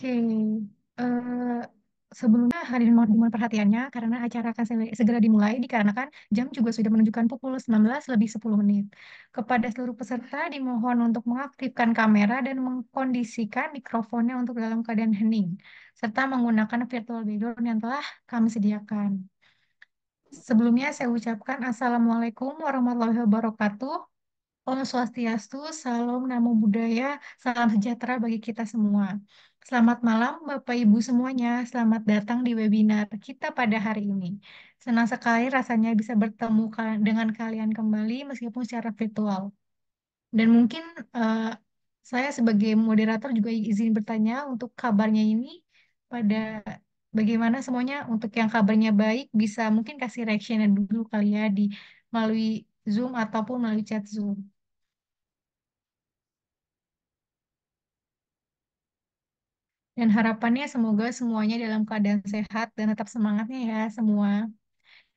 Oke, sebelumnya dimohon perhatiannya karena acara akan segera dimulai dikarenakan jam juga sudah menunjukkan pukul 19 lebih 10 menit. Kepada seluruh peserta dimohon untuk mengaktifkan kamera dan mengkondisikan mikrofonnya untuk dalam keadaan hening, serta menggunakan virtual background yang telah kami sediakan. Sebelumnya saya ucapkan Assalamualaikum warahmatullahi wabarakatuh. Om Swastiastu, Salam Namo Buddhaya, salam sejahtera bagi kita semua. Selamat malam Bapak Ibu semuanya, selamat datang di webinar kita pada hari ini. Senang sekali rasanya bisa bertemu dengan kalian kembali meskipun secara virtual. Dan mungkin eh, saya sebagai moderator juga izin bertanya untuk kabarnya ini pada bagaimana semuanya untuk yang kabarnya baik bisa mungkin kasih reaction dulu kali ya di melalui Zoom ataupun melalui chat Zoom. Dan harapannya semoga semuanya dalam keadaan sehat dan tetap semangatnya ya semua.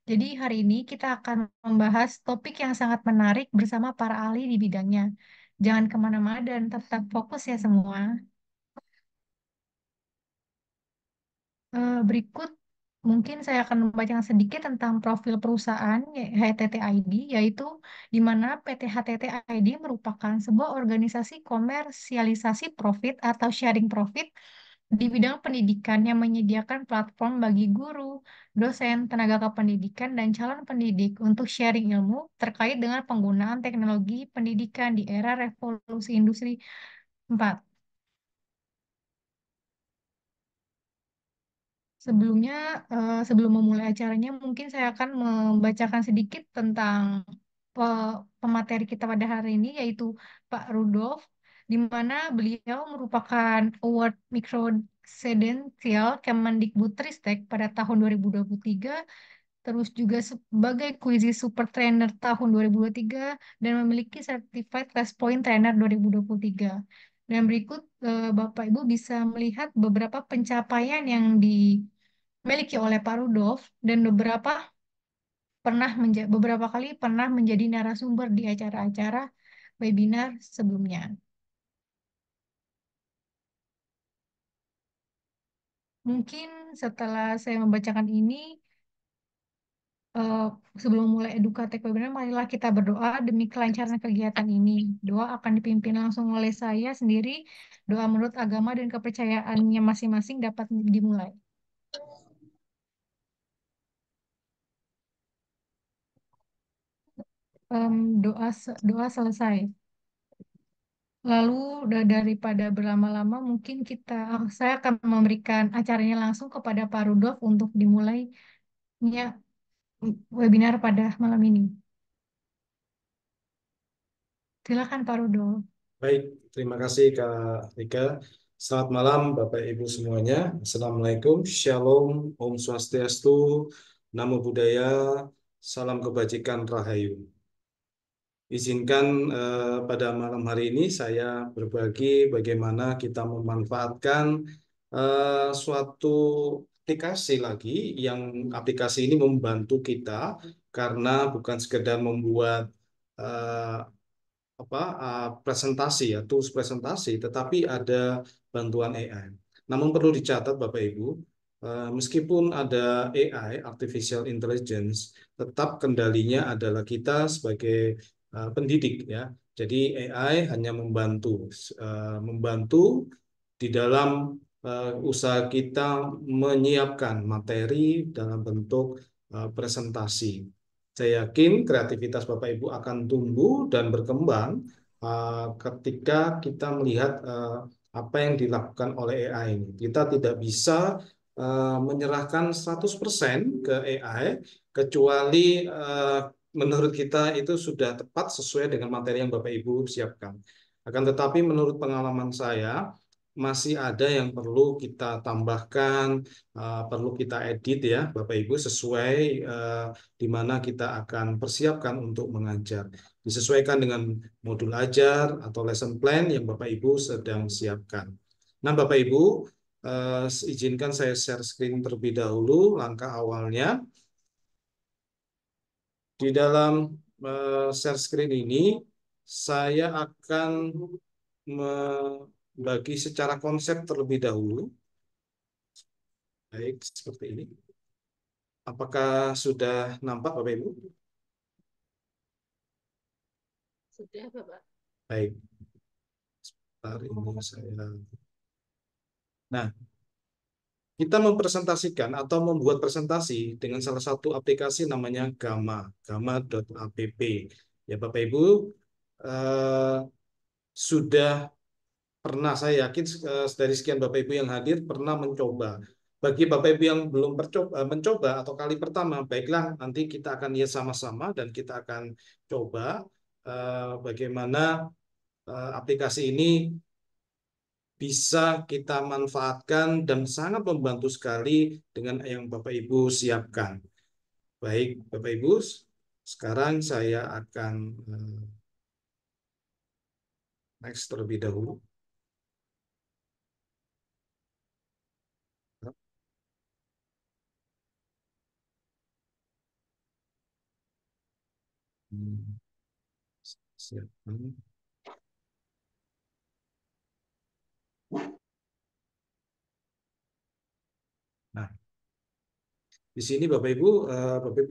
Jadi hari ini kita akan membahas topik yang sangat menarik bersama para ahli di bidangnya. Jangan kemana-mana dan tetap fokus ya semua. Berikut mungkin saya akan membacakan sedikit tentang profil perusahaan HTT ID, yaitu di mana PT HTT ID merupakan sebuah organisasi komersialisasi profit atau sharing profit di bidang pendidikan yang menyediakan platform bagi guru, dosen, tenaga kependidikan, dan calon pendidik untuk sharing ilmu terkait dengan penggunaan teknologi pendidikan di era revolusi industri 4. Sebelumnya, sebelum memulai acaranya, mungkin saya akan membacakan sedikit tentang pemateri kita pada hari ini, yaitu Pak Rudolf, di mana beliau merupakan Award Micro Credential Kemendikbudristek pada tahun 2023, terus juga sebagai Quizy Super Trainer tahun 2023, dan memiliki Certified West Point Trainer 2023. Dan berikut Bapak Ibu bisa melihat beberapa pencapaian yang dimiliki oleh Pak Rudolf dan beberapa kali pernah menjadi narasumber di acara-acara webinar sebelumnya. Mungkin setelah saya membacakan ini, eh, sebelum mulai edukatek webinar, marilah kita berdoa demi kelancaran kegiatan ini. Doa akan dipimpin langsung oleh saya sendiri. Doa menurut agama dan kepercayaannya masing-masing dapat dimulai. Doa selesai. Lalu daripada berlama-lama, mungkin saya akan memberikan acaranya langsung kepada Pak Rudolf untuk dimulainya webinar pada malam ini. Silakan Pak Rudolf. Baik, terima kasih Kak Rika. Selamat malam Bapak Ibu semuanya. Assalamualaikum, Shalom, Om Swastiastu, Namo Buddhaya, Salam Kebajikan Rahayu. Izinkan pada malam hari ini saya berbagi bagaimana kita memanfaatkan suatu aplikasi lagi yang aplikasi ini membantu kita karena bukan sekedar membuat eh, presentasi ya, tools presentasi, tetapi ada bantuan AI. Namun perlu dicatat Bapak Ibu, meskipun ada AI, artificial intelligence, tetap kendalinya adalah kita sebagai pendidik ya. Jadi AI hanya membantu di dalam usaha kita menyiapkan materi dalam bentuk presentasi. Saya yakin kreativitas Bapak Ibu akan tumbuh dan berkembang ketika kita melihat apa yang dilakukan oleh AI ini. Kita tidak bisa menyerahkan 100% ke AI kecuali menurut kita itu sudah tepat sesuai dengan materi yang Bapak Ibu siapkan. Akan tetapi menurut pengalaman saya masih ada yang perlu kita tambahkan, perlu kita edit ya Bapak Ibu sesuai di mana kita akan persiapkan untuk mengajar. Disesuaikan dengan modul ajar atau lesson plan yang Bapak Ibu sedang siapkan. Nah, Bapak Ibu, izinkan saya share screen terlebih dahulu langkah awalnya. Di dalam share screen ini, saya akan bagi secara konsep terlebih dahulu. Baik, seperti ini. Apakah sudah nampak, Bapak Ibu? Sudah, Bapak. Baik, sebentar ini saya. Nah, kita mempresentasikan atau membuat presentasi dengan salah satu aplikasi namanya Gamma, gamma.app. Ya, Bapak Ibu, eh, sudah pernah, saya yakin dari sekian Bapak Ibu yang hadir pernah mencoba. Bagi Bapak Ibu yang belum mencoba atau kali pertama, baiklah nanti kita akan lihat sama-sama dan kita akan coba bagaimana aplikasi ini bisa kita manfaatkan dan sangat membantu sekali dengan yang Bapak Ibu siapkan. Baik, Bapak Ibu, sekarang saya akan next terlebih dahulu. Hmm, siapkan. Nah, di sini Bapak Ibu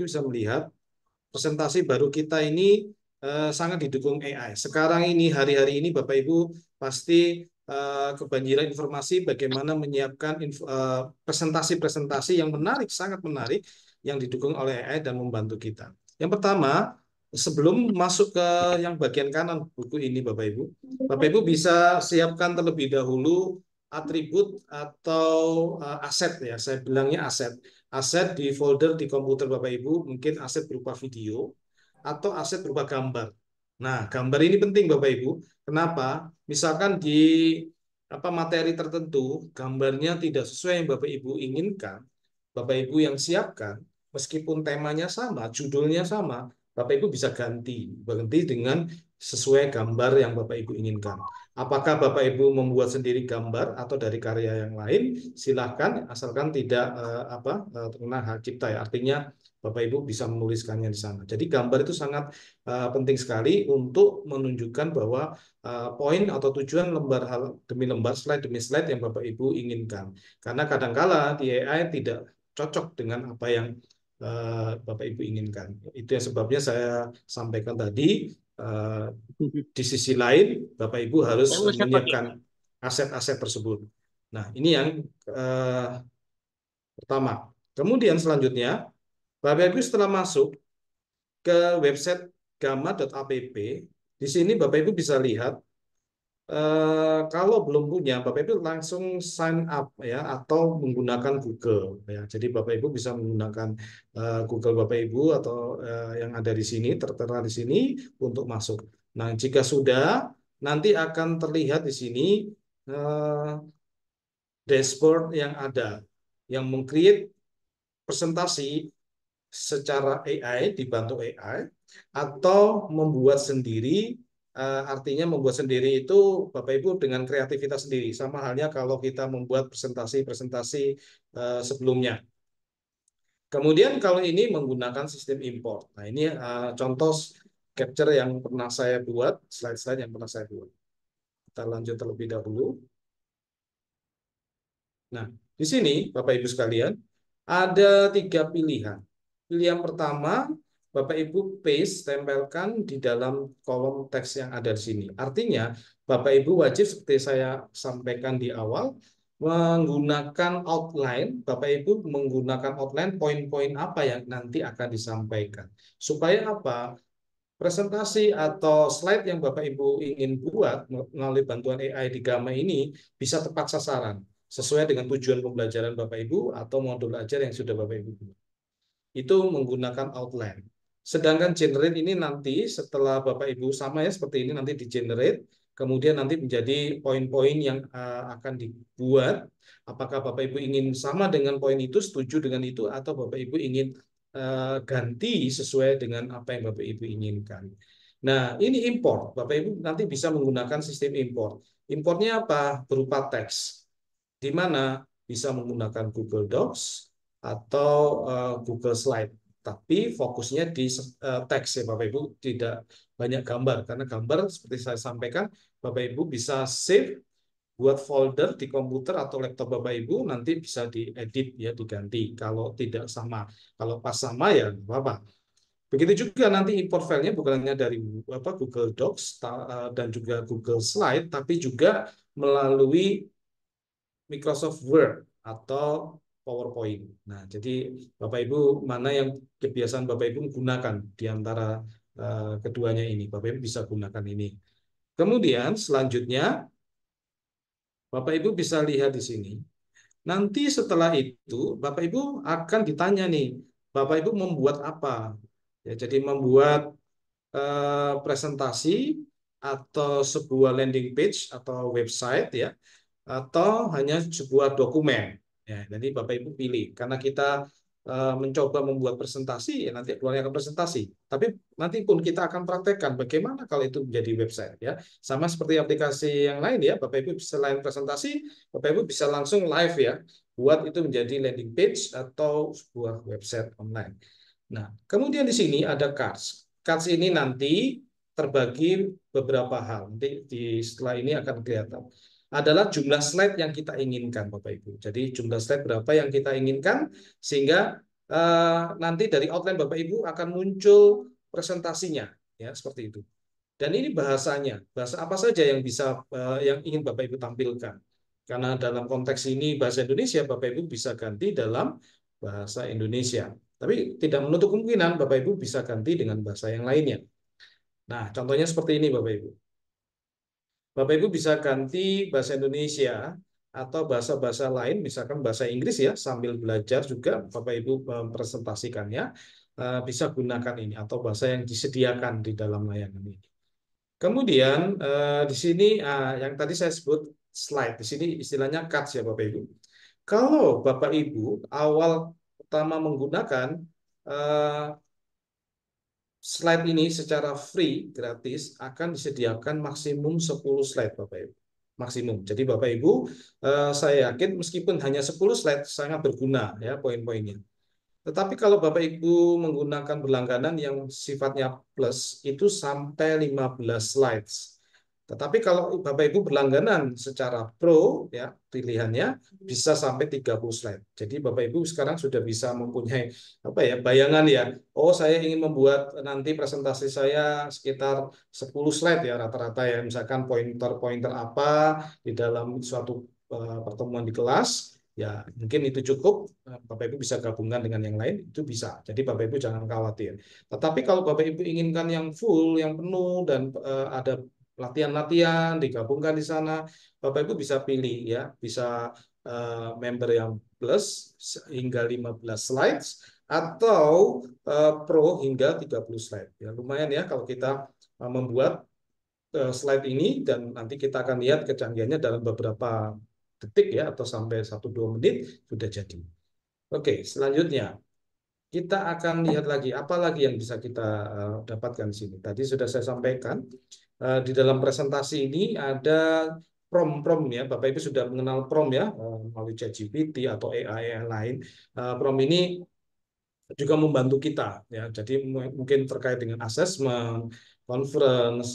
bisa melihat presentasi baru kita ini sangat didukung AI. Sekarang ini, hari-hari ini Bapak Ibu pasti kebanjiran informasi bagaimana menyiapkan presentasi-presentasi yang menarik, sangat menarik, yang didukung oleh AI dan membantu kita. Yang pertama, sebelum masuk ke yang bagian kanan buku ini Bapak Ibu bisa siapkan terlebih dahulu atribut atau aset, ya, saya bilangnya aset. Aset di folder di komputer Bapak Ibu, mungkin aset berupa video atau aset berupa gambar. Nah, gambar ini penting Bapak Ibu. Kenapa? Misalkan di materi tertentu, gambarnya tidak sesuai yang Bapak Ibu inginkan, Bapak Ibu yang siapkan, meskipun temanya sama, judulnya sama, Bapak Ibu bisa ganti dengan sesuai gambar yang Bapak Ibu inginkan. Apakah Bapak Ibu membuat sendiri gambar atau dari karya yang lain, silahkan, asalkan tidak terkena hak cipta, ya. Artinya Bapak Ibu bisa menuliskannya di sana. Jadi gambar itu sangat penting sekali untuk menunjukkan bahwa poin atau tujuan lembar demi lembar, slide demi slide yang Bapak Ibu inginkan. Karena kadangkala di AI tidak cocok dengan apa yang Bapak Ibu inginkan. Itu yang sebabnya saya sampaikan tadi. Di sisi lain, Bapak Ibu harus Yang bisa pakai. menyiapkan aset-aset tersebut. Nah, ini yang pertama. Kemudian selanjutnya, Bapak Ibu setelah masuk ke website gamma.app, di sini Bapak Ibu bisa lihat kalau belum punya, Bapak Ibu langsung sign up, ya, atau menggunakan Google, ya. Jadi Bapak Ibu bisa menggunakan Google Bapak Ibu atau yang ada di sini, tertera di sini untuk masuk. Nah, jika sudah, nanti akan terlihat di sini eh, dashboard yang ada, yang meng-create presentasi secara AI, dibantu AI, atau membuat sendiri. Artinya membuat sendiri itu Bapak Ibu dengan kreativitas sendiri. Sama halnya kalau kita membuat presentasi-presentasi sebelumnya. Kemudian kalau ini menggunakan sistem import. Nah, ini contoh capture yang pernah saya buat, slide-slide yang pernah saya buat. Kita lanjut terlebih dahulu. Nah, di sini Bapak Ibu sekalian, ada 3 pilihan. Pilihan pertama, Bapak Ibu paste, tempelkan di dalam kolom teks yang ada di sini. Artinya, Bapak Ibu wajib seperti saya sampaikan di awal, menggunakan outline, Bapak Ibu menggunakan outline poin-poin apa yang nanti akan disampaikan. Supaya apa? Presentasi atau slide yang Bapak Ibu ingin buat melalui bantuan AI di Gamma ini bisa tepat sasaran, sesuai dengan tujuan pembelajaran Bapak Ibu atau modul ajar yang sudah Bapak Ibu buat. Itu menggunakan outline. Sedangkan generate ini nanti setelah Bapak Ibu sama, ya, seperti ini nanti di generate, kemudian nanti menjadi poin-poin yang akan dibuat. Apakah Bapak Ibu ingin sama dengan poin itu, setuju dengan itu, atau Bapak Ibu ingin ganti sesuai dengan apa yang Bapak Ibu inginkan. Nah, ini import. Bapak Ibu nanti bisa menggunakan sistem import. Importnya apa? Berupa teks, di mana bisa menggunakan Google Docs atau Google Slide. Tapi fokusnya di teks, ya Bapak Ibu, tidak banyak gambar. Karena gambar seperti saya sampaikan, Bapak Ibu bisa save buat folder di komputer atau laptop Bapak Ibu, nanti bisa diedit ya, diganti. Kalau tidak sama, kalau pas sama ya nggak apa-apa. Begitu juga nanti import filenya bukan hanya dari Google Docs dan juga Google Slide, tapi juga melalui Microsoft Word atau PowerPoint. Nah, jadi Bapak Ibu mana yang kebiasaan Bapak Ibu gunakan di antara keduanya ini, Bapak Ibu bisa gunakan ini. Kemudian selanjutnya Bapak Ibu bisa lihat di sini. Nanti setelah itu Bapak Ibu akan ditanya nih, Bapak Ibu membuat apa? Ya, jadi membuat presentasi atau sebuah landing page atau website ya, atau hanya sebuah dokumen. Ya, jadi Bapak Ibu pilih. Karena kita mencoba membuat presentasi, ya nanti keluarnya akan presentasi. Tapi nanti pun kita akan praktekkan bagaimana kalau itu menjadi website ya. Sama seperti aplikasi yang lain ya, Bapak Ibu selain presentasi, Bapak Ibu bisa langsung live ya, buat itu menjadi landing page atau sebuah website online. Nah, kemudian di sini ada cards. Cards ini nanti terbagi beberapa hal. Nanti setelah ini akan kelihatan adalah jumlah slide yang kita inginkan, Bapak Ibu. Jadi jumlah slide berapa yang kita inginkan, sehingga nanti dari outline Bapak Ibu akan muncul presentasinya, ya seperti itu. Dan ini bahasanya, bahasa apa saja yang bisa yang ingin Bapak Ibu tampilkan. Karena dalam konteks ini bahasa Indonesia, Bapak Ibu bisa ganti dalam bahasa Indonesia. Tapi tidak menutup kemungkinan Bapak Ibu bisa ganti dengan bahasa yang lainnya. Nah, contohnya seperti ini Bapak Ibu. Bapak Ibu bisa ganti bahasa Indonesia atau bahasa-bahasa lain, misalkan bahasa Inggris ya, sambil belajar juga Bapak Ibu mempresentasikannya, bisa gunakan ini atau bahasa yang disediakan di dalam layanan ini. Kemudian di sini yang tadi saya sebut slide, di sini istilahnya cards ya Bapak Ibu. Kalau Bapak Ibu awal pertama menggunakan eh, slide ini secara free, gratis, akan disediakan maksimum 10 slide, Bapak Ibu. Maksimum. Jadi Bapak Ibu, saya yakin meskipun hanya 10 slide, sangat berguna ya poin-poinnya. Tetapi kalau Bapak Ibu menggunakan berlangganan yang sifatnya plus, itu sampai 15 slides. Tetapi kalau Bapak Ibu berlangganan secara pro, ya pilihannya bisa sampai 30 slide. Jadi Bapak Ibu sekarang sudah bisa mempunyai apa ya bayangan ya. Oh, saya ingin membuat nanti presentasi saya sekitar 10 slide ya rata-rata ya. Misalkan pointer-pointer apa di dalam suatu pertemuan di kelas. Ya, mungkin itu cukup. Bapak Ibu bisa gabungkan dengan yang lain, itu bisa. Jadi Bapak Ibu jangan khawatir. Tetapi kalau Bapak Ibu inginkan yang full, yang penuh, dan ada latihan-latihan digabungkan di sana, Bapak Ibu bisa pilih ya, bisa member yang plus hingga 15 slides atau pro hingga 30 slide. Ya, lumayan ya kalau kita membuat slide ini dan nanti kita akan lihat kecanggihannya dalam beberapa detik ya atau sampai 1-2 menit sudah jadi. Oke, selanjutnya kita akan lihat lagi apa lagi yang bisa kita dapatkan di sini. Tadi sudah saya sampaikan di dalam presentasi ini ada prompt ya. Bapak Ibu sudah mengenal prompt ya melalui ChatGPT atau AI yang lain. Prompt ini juga membantu kita ya. Jadi mungkin terkait dengan assessment, conference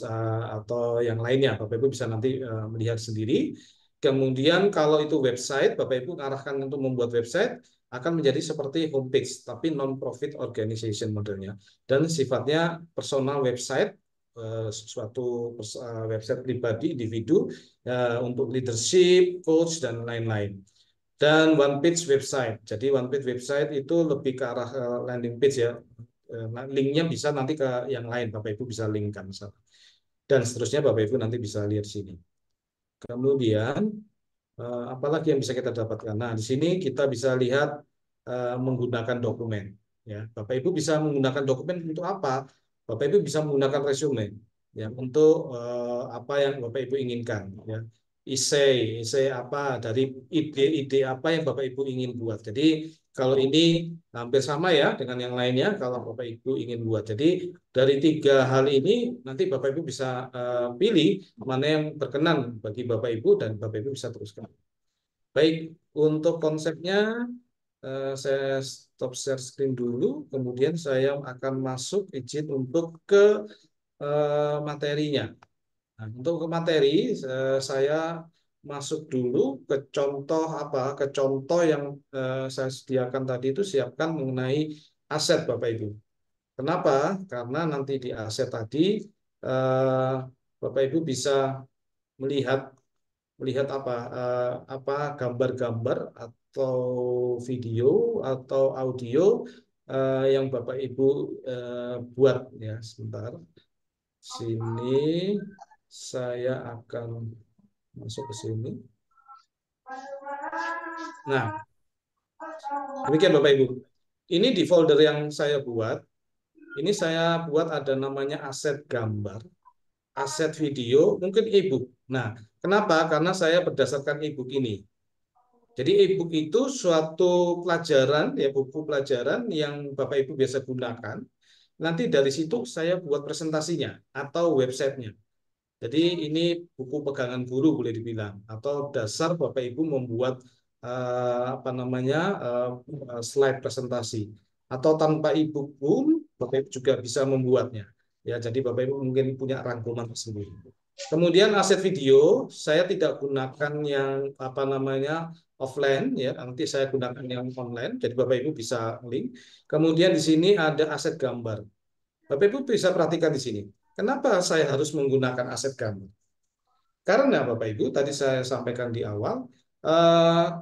atau yang lainnya. Bapak Ibu bisa nanti melihat sendiri. Kemudian kalau itu website, Bapak Ibu arahkan untuk membuat website akan menjadi seperti homepage, tapi non-profit organization modelnya. Dan sifatnya personal website, suatu website pribadi, individu, untuk leadership, coach, dan lain-lain. Dan one page website. Jadi one page website itu lebih ke arah landing page ya. Linknya bisa nanti ke yang lain, Bapak Ibu bisa linkkan misalnya. Dan seterusnya Bapak Ibu nanti bisa lihat di sini. Kemudian apalagi yang bisa kita dapatkan? Nah, di sini kita bisa lihat menggunakan dokumen. Ya, Bapak Ibu bisa menggunakan dokumen untuk apa? Bapak Ibu bisa menggunakan resume ya untuk apa yang Bapak Ibu inginkan. Ya, isei apa dari ide-ide apa yang Bapak Ibu ingin buat. Jadi kalau ini hampir sama ya dengan yang lainnya kalau Bapak Ibu ingin buat. Jadi dari 3 hal ini nanti Bapak Ibu bisa pilih mana yang berkenan bagi Bapak Ibu dan Bapak Ibu bisa teruskan. Baik, untuk konsepnya saya stop share screen dulu, kemudian saya akan masuk izin untuk ke materinya. Nah, untuk ke materi, saya masuk dulu ke contoh apa? Ke contoh yang saya sediakan tadi itu siapkan mengenai aset Bapak Ibu. Kenapa? Karena nanti di aset tadi eh, Bapak Ibu bisa melihat melihat apa gambar-gambar atau video atau audio yang Bapak Ibu buat ya. Sebentar. Sini saya akan masuk ke sini. Nah, demikian Bapak Ibu. Ini di folder yang saya buat. Ini saya buat ada namanya aset gambar, aset video, mungkin e-book. Nah, kenapa? Karena saya berdasarkan e-book ini. Jadi e-book itu suatu pelajaran, ya buku pelajaran yang Bapak Ibu biasa gunakan. Nanti dari situ saya buat presentasinya atau websitenya. Jadi ini buku pegangan guru boleh dibilang atau dasar Bapak Ibu membuat apa namanya slide presentasi atau tanpa e-book pun Bapak Ibu juga bisa membuatnya. Ya, jadi Bapak Ibu mungkin punya rangkuman tersendiri. Kemudian aset video saya tidak gunakan yang apa namanya offline ya, nanti saya gunakan yang online. Jadi Bapak Ibu bisa link. Kemudian di sini ada aset gambar. Bapak Ibu bisa perhatikan di sini. Kenapa saya harus menggunakan aset gambar? Karena Bapak Ibu, tadi saya sampaikan di awal,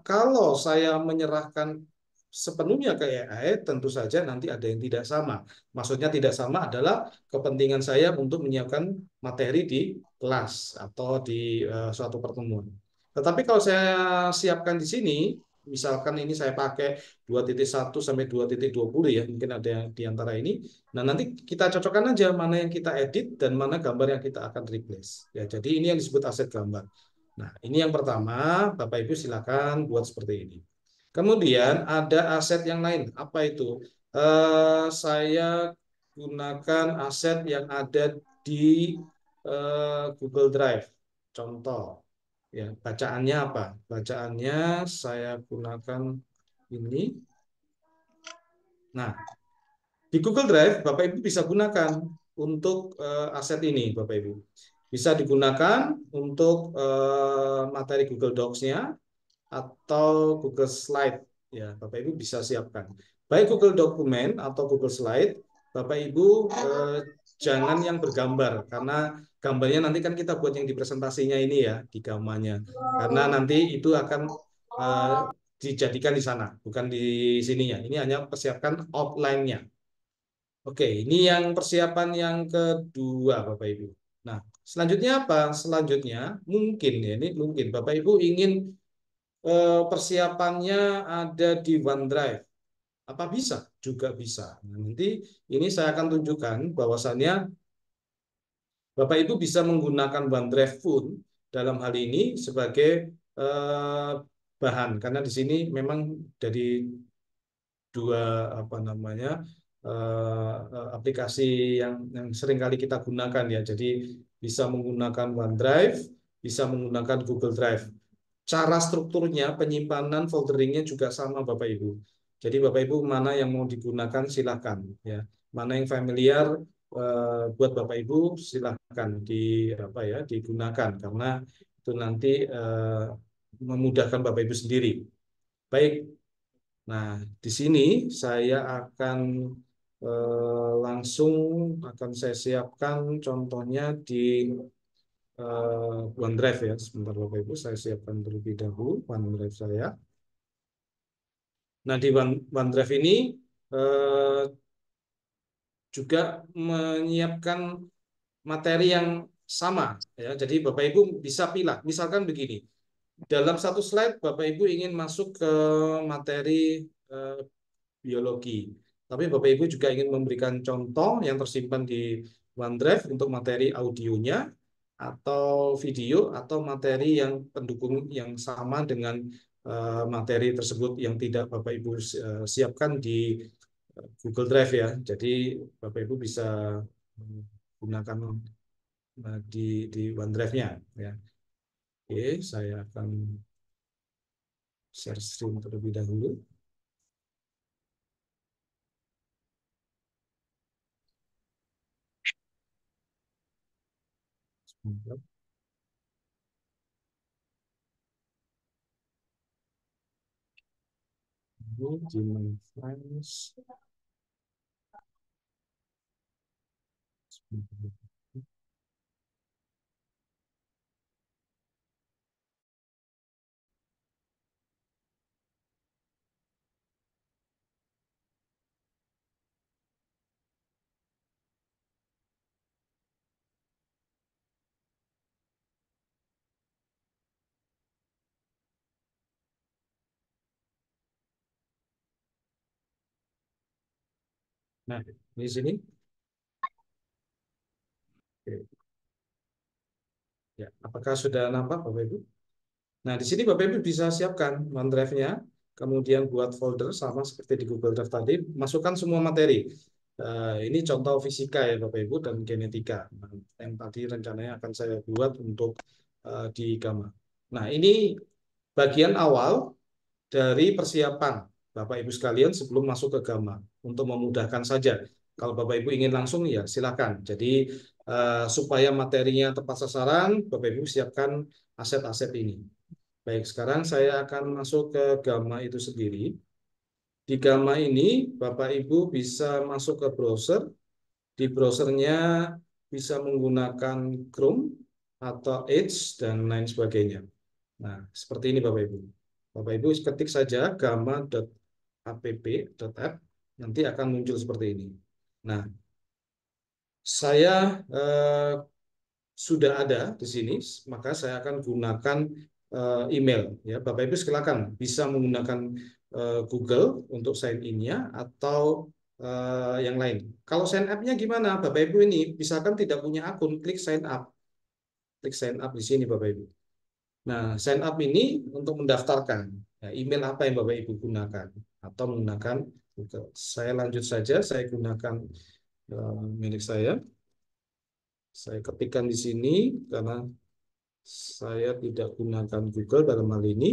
kalau saya menyerahkan sepenuhnya ke AI, tentu saja nanti ada yang tidak sama. Maksudnya tidak sama adalah kepentingan saya untuk menyiapkan materi di kelas atau di suatu pertemuan. Tetapi kalau saya siapkan di sini, misalkan ini saya pakai 2.1 sampai 2.20 ya, mungkin ada yang di antara ini. Nah, nanti kita cocokkan aja mana yang kita edit dan mana gambar yang kita akan replace. Ya, jadi ini yang disebut aset gambar. Nah, ini yang pertama, Bapak Ibu silakan buat seperti ini. Kemudian ada aset yang lain. Apa itu? Saya gunakan aset yang ada di Google Drive. Contoh, ya bacaannya apa? Bacaannya saya gunakan ini. Nah, di Google Drive, Bapak Ibu bisa gunakan untuk aset ini, Bapak Ibu. Bisa digunakan untuk materi Google Docs-nya atau Google Slide. Ya, Bapak Ibu bisa siapkan. Baik Google Dokumen atau Google Slide, Bapak Ibu jangan yang bergambar karena gambarnya nanti kan kita buat yang di presentasinya ini ya, di gambarnya. Karena nanti itu akan eh, dijadikan di sana, bukan di sininya. Ini hanya persiapkan outline-nya. Oke, ini yang persiapan yang kedua, Bapak Ibu. Nah, selanjutnya apa? Selanjutnya mungkin ya, ini mungkin Bapak Ibu ingin persiapannya ada di OneDrive. Apa bisa? Juga bisa. Nah, nanti ini saya akan tunjukkan bahwasannya Bapak Ibu bisa menggunakan OneDrive pun dalam hal ini sebagai eh, bahan karena di sini memang dari dua apa namanya aplikasi yang sering kali kita gunakan ya. Jadi bisa menggunakan OneDrive, bisa menggunakan Google Drive. Cara strukturnya, penyimpanan, folderingnya juga sama Bapak Ibu. Jadi Bapak Ibu mana yang mau digunakan silakan ya. Mana yang familiar buat Bapak Ibu silakan di apa ya digunakan karena itu nanti memudahkan Bapak Ibu sendiri. Baik, nah, di sini saya akan langsung akan saya siapkan contohnya di OneDrive ya. Sebentar Bapak Ibu, saya siapkan terlebih dahulu OneDrive saya. Nah, di OneDrive ini eh, juga menyiapkan materi yang sama ya. Jadi Bapak Ibu bisa pilih. Misalkan begini, dalam satu slide Bapak Ibu ingin masuk ke materi eh, biologi. Tapi Bapak Ibu juga ingin memberikan contoh yang tersimpan di OneDrive untuk materi audionya atau video atau materi yang pendukung yang sama dengan materi tersebut yang tidak Bapak Ibu siapkan di Google Drive ya. Jadi Bapak Ibu bisa gunakan di OneDrive-nya ya. Oke, saya akan share screen terlebih dahulu. Sebentar. Ini Gmail Files. Nah, di sini. Oke. Ya, apakah sudah nampak Bapak Ibu? Nah, di sini Bapak Ibu bisa siapkan OneDrive-nya, kemudian buat folder sama seperti di Google Drive tadi, masukkan semua materi. Ini contoh fisika ya Bapak Ibu dan genetika. Nah, yang tadi rencananya akan saya buat untuk di Gamma. Nah, ini bagian awal dari persiapan Bapak Ibu sekalian sebelum masuk ke Gamma untuk memudahkan saja. Kalau Bapak Ibu ingin langsung ya silakan. Jadi supaya materinya tepat sasaran, Bapak Ibu siapkan aset-aset ini. Baik, sekarang saya akan masuk ke Gamma itu sendiri. Di Gamma ini Bapak Ibu bisa masuk ke browser. Di browsernya bisa menggunakan Chrome atau Edge dan lain sebagainya. Nah, seperti ini Bapak Ibu. Bapak Ibu ketik saja gamma.app.app, nanti akan muncul seperti ini. Nah, saya sudah ada di sini, maka saya akan gunakan email. Ya, Bapak Ibu silakan bisa menggunakan Google untuk sign in-nya atau yang lain. Kalau sign up-nya gimana? Bapak Ibu ini misalkan tidak punya akun, klik sign up. Klik sign up di sini Bapak Ibu. Nah, sign up ini untuk mendaftarkan. Nah, email apa yang Bapak Ibu gunakan atau menggunakan Google. Saya lanjut saja, saya gunakan milik saya. Saya ketikkan di sini karena saya tidak gunakan Google dalam hal ini.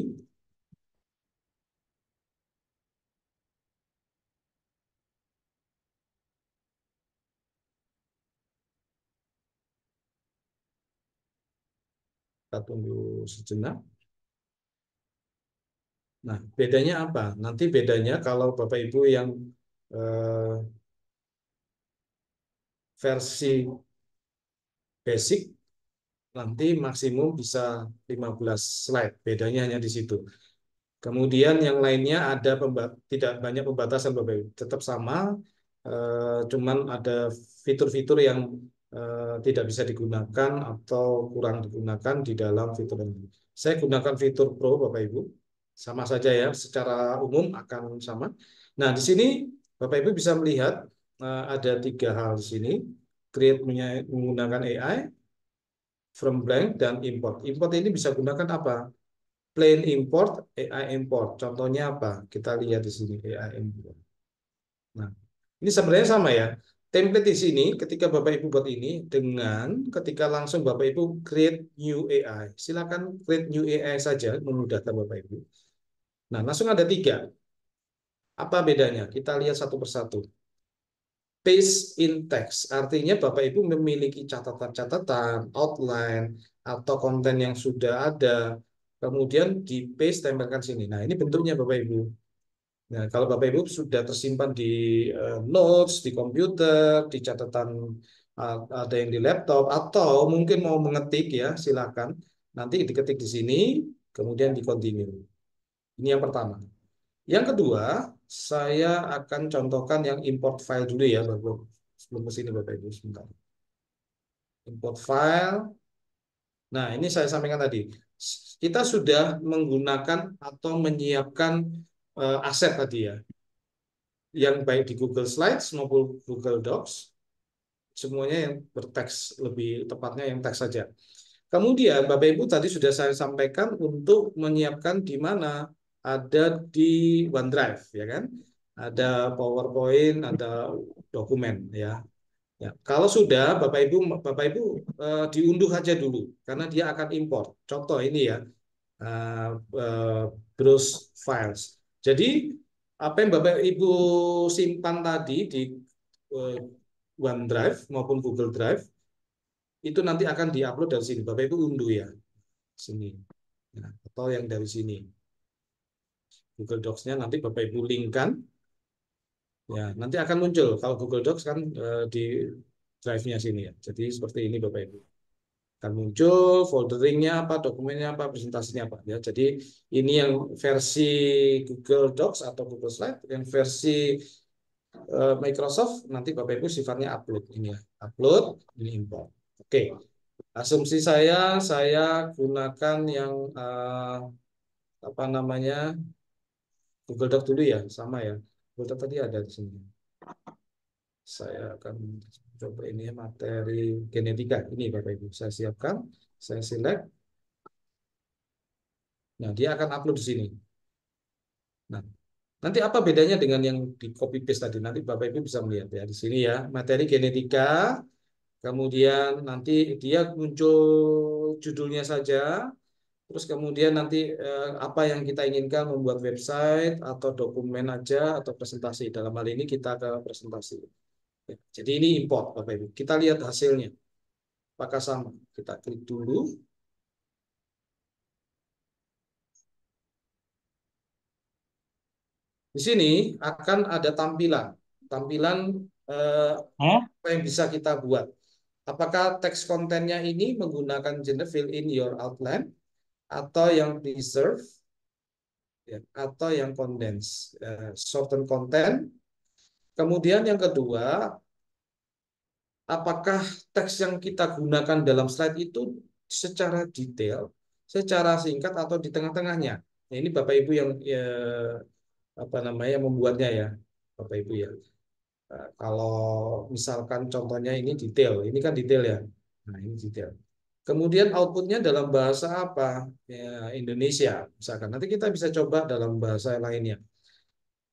Kita tunggu sejenak. Nah, bedanya apa? Nanti bedanya kalau Bapak Ibu yang eh, versi basic, nanti maksimum bisa 15 slide. Bedanya hanya di situ. Kemudian yang lainnya ada tidak banyak pembatasan Bapak Ibu, tetap sama, cuman ada fitur-fitur yang tidak bisa digunakan atau kurang digunakan di dalam fitur ini. Saya gunakan fitur Pro Bapak Ibu, sama saja ya, secara umum akan sama. Nah di sini Bapak Ibu bisa melihat ada tiga hal di sini, create menggunakan AI, from blank dan import. Import ini bisa gunakan apa? Plain import, AI import. Contohnya apa? Kita lihat di sini AI import. Nah, ini sebenarnya sama ya. Template di sini ketika Bapak Ibu buat ini dengan ketika langsung Bapak Ibu create new AI. Silakan create new AI saja memudahkan Bapak Ibu. Nah, langsung ada tiga. Apa bedanya? Kita lihat satu persatu. Paste in text, artinya Bapak Ibu memiliki catatan-catatan, outline, atau konten yang sudah ada, kemudian di paste tempelkan sini. Nah, ini bentuknya Bapak Ibu. Nah, kalau Bapak Ibu sudah tersimpan di notes, di komputer, di catatan ada yang di laptop, atau mungkin mau mengetik ya, silakan. Nanti diketik di sini, kemudian di continue. Ini yang pertama. Yang kedua, saya akan contohkan yang import file dulu ya, Bapak. Sebelum ke sini Bapak Ibu, sebentar. Import file. Nah, ini saya sampaikan tadi. Kita sudah menggunakan atau menyiapkan aset tadi ya, yang baik di Google Slides maupun Google Docs, semuanya yang berteks, lebih tepatnya yang teks saja. Kemudian Bapak Ibu tadi sudah saya sampaikan untuk menyiapkan di mana ada di OneDrive, ya kan? Ada PowerPoint, ada dokumen, ya. Ya, kalau sudah Bapak Ibu diunduh aja dulu karena dia akan import. Contoh ini ya, uh, uh, browse files. Jadi apa yang Bapak Ibu simpan tadi di uh, OneDrive maupun Google Drive itu nanti akan diupload dari sini. Bapak Ibu unduh ya, sini. Nah, atau yang dari sini. Google Docs-nya nanti Bapak Ibu linkkan. Ya, nanti akan muncul. Kalau Google Docs kan di drive-nya sini ya. Jadi seperti ini Bapak Ibu. Akan muncul folderingnya apa, dokumennya apa, presentasinya apa. Ya, jadi ini yang versi Google Docs atau Google Slide, yang versi Microsoft nanti Bapak Ibu sifatnya upload ini ya. Upload, ini import. Oke. Asumsi saya gunakan yang apa namanya Google Doc dulu ya, sama ya. Google Doc tadi ada di sini. Saya akan coba ini ya, materi genetika. Ini Bapak Ibu, saya siapkan, saya select. Nah, dia akan upload di sini. Nah, nanti apa bedanya dengan yang di copy paste tadi? Nanti Bapak Ibu bisa melihat ya di sini ya, materi genetika. Kemudian nanti dia muncul judulnya saja. Terus kemudian nanti apa yang kita inginkan membuat website atau dokumen aja atau presentasi. Dalam hal ini kita ke presentasi. Ya, jadi ini import Bapak Ibu. Kita lihat hasilnya. Apakah sama? Kita klik dulu. Di sini akan ada tampilan. Tampilan apa yang bisa kita buat. Apakah teks kontennya ini menggunakan genre fill in your outline atau yang preserve ya, atau yang condense, shorten content. Kemudian yang kedua, apakah teks yang kita gunakan dalam slide itu secara detail, secara singkat atau di tengah-tengahnya. Nah, ini Bapak Ibu yang apa namanya membuatnya ya, Bapak Ibu ya. Kalau misalkan contohnya ini detail, ini kan detail ya. Nah, ini detail. Kemudian outputnya dalam bahasa apa? Ya, Indonesia, misalkan. Nanti kita bisa coba dalam bahasa lainnya.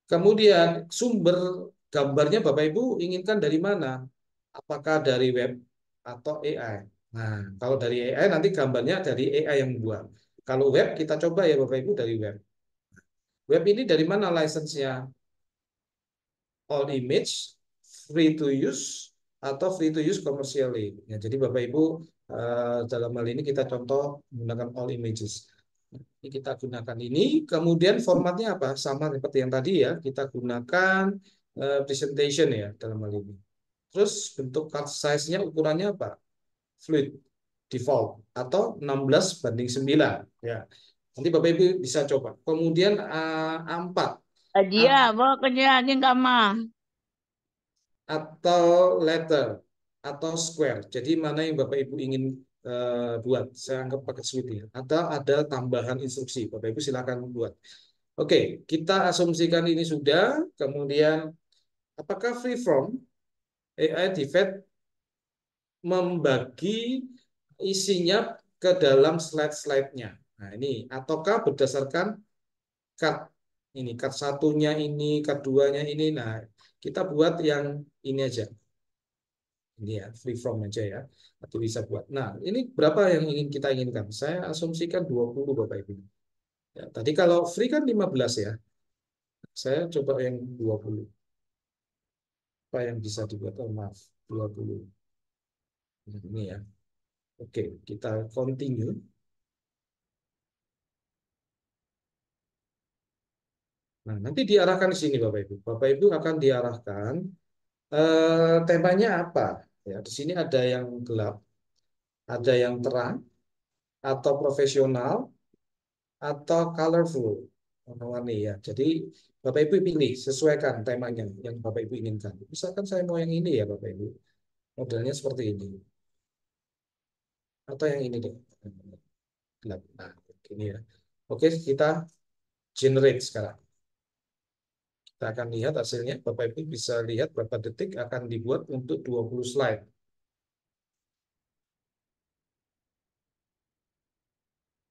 Kemudian sumber gambarnya Bapak Ibu inginkan dari mana? Apakah dari web atau AI? Nah, kalau dari AI nanti gambarnya dari AI yang membuat. Kalau web kita coba ya Bapak Ibu dari web. Web ini dari mana license-nya? All image, free to use, atau free to use commercially. Ya, jadi Bapak Ibu dalam hal ini kita contoh menggunakan all images. Ini kita gunakan ini, kemudian formatnya apa? Sama seperti yang tadi ya, kita gunakan presentation ya dalam hal ini. Terus bentuk card size-nya ukurannya apa? Fluid, default, atau 16:9. Ya. Nanti Bapak Ibu bisa coba. Kemudian A4 Dia bawa kerja lagi nggak mah. atau letter atau square. Jadi mana yang Bapak Ibu ingin buat? Saya anggap pakai sweet ya. Atau ada tambahan instruksi. Bapak Ibu silakan buat. Oke, kita asumsikan ini sudah. Kemudian apakah freeform AI Divide membagi isinya ke dalam slide-slide-nya? Nah, ini ataukah berdasarkan cut ini, cut satunya ini, cut duanya ini. Nah, kita buat yang ini aja. Ini ya, free from aja ya. Nanti bisa buat. Nah, ini berapa yang ingin kita inginkan? Saya asumsikan 20 Bapak Ibu. Ya, tadi kalau free kan 15 ya. Saya coba yang 20. Apa yang bisa dibuat? Oh, maaf, 20. Ini ya. Oke, kita continue. Nah, nanti diarahkan di sini Bapak Ibu. Bapak Ibu akan diarahkan temanya apa? Ya, di sini ada yang gelap, ada yang terang, atau profesional, atau colorful, warna-warni ya. Jadi Bapak Ibu pilih, sesuaikan temanya yang Bapak Ibu inginkan. Misalkan saya mau yang ini ya Bapak Ibu, modelnya seperti ini, atau yang ini deh, gelap. Nah, ini ya. Oke, kita generate sekarang. Kita akan lihat hasilnya. Bapak Ibu bisa lihat berapa detik akan dibuat untuk 20 slide.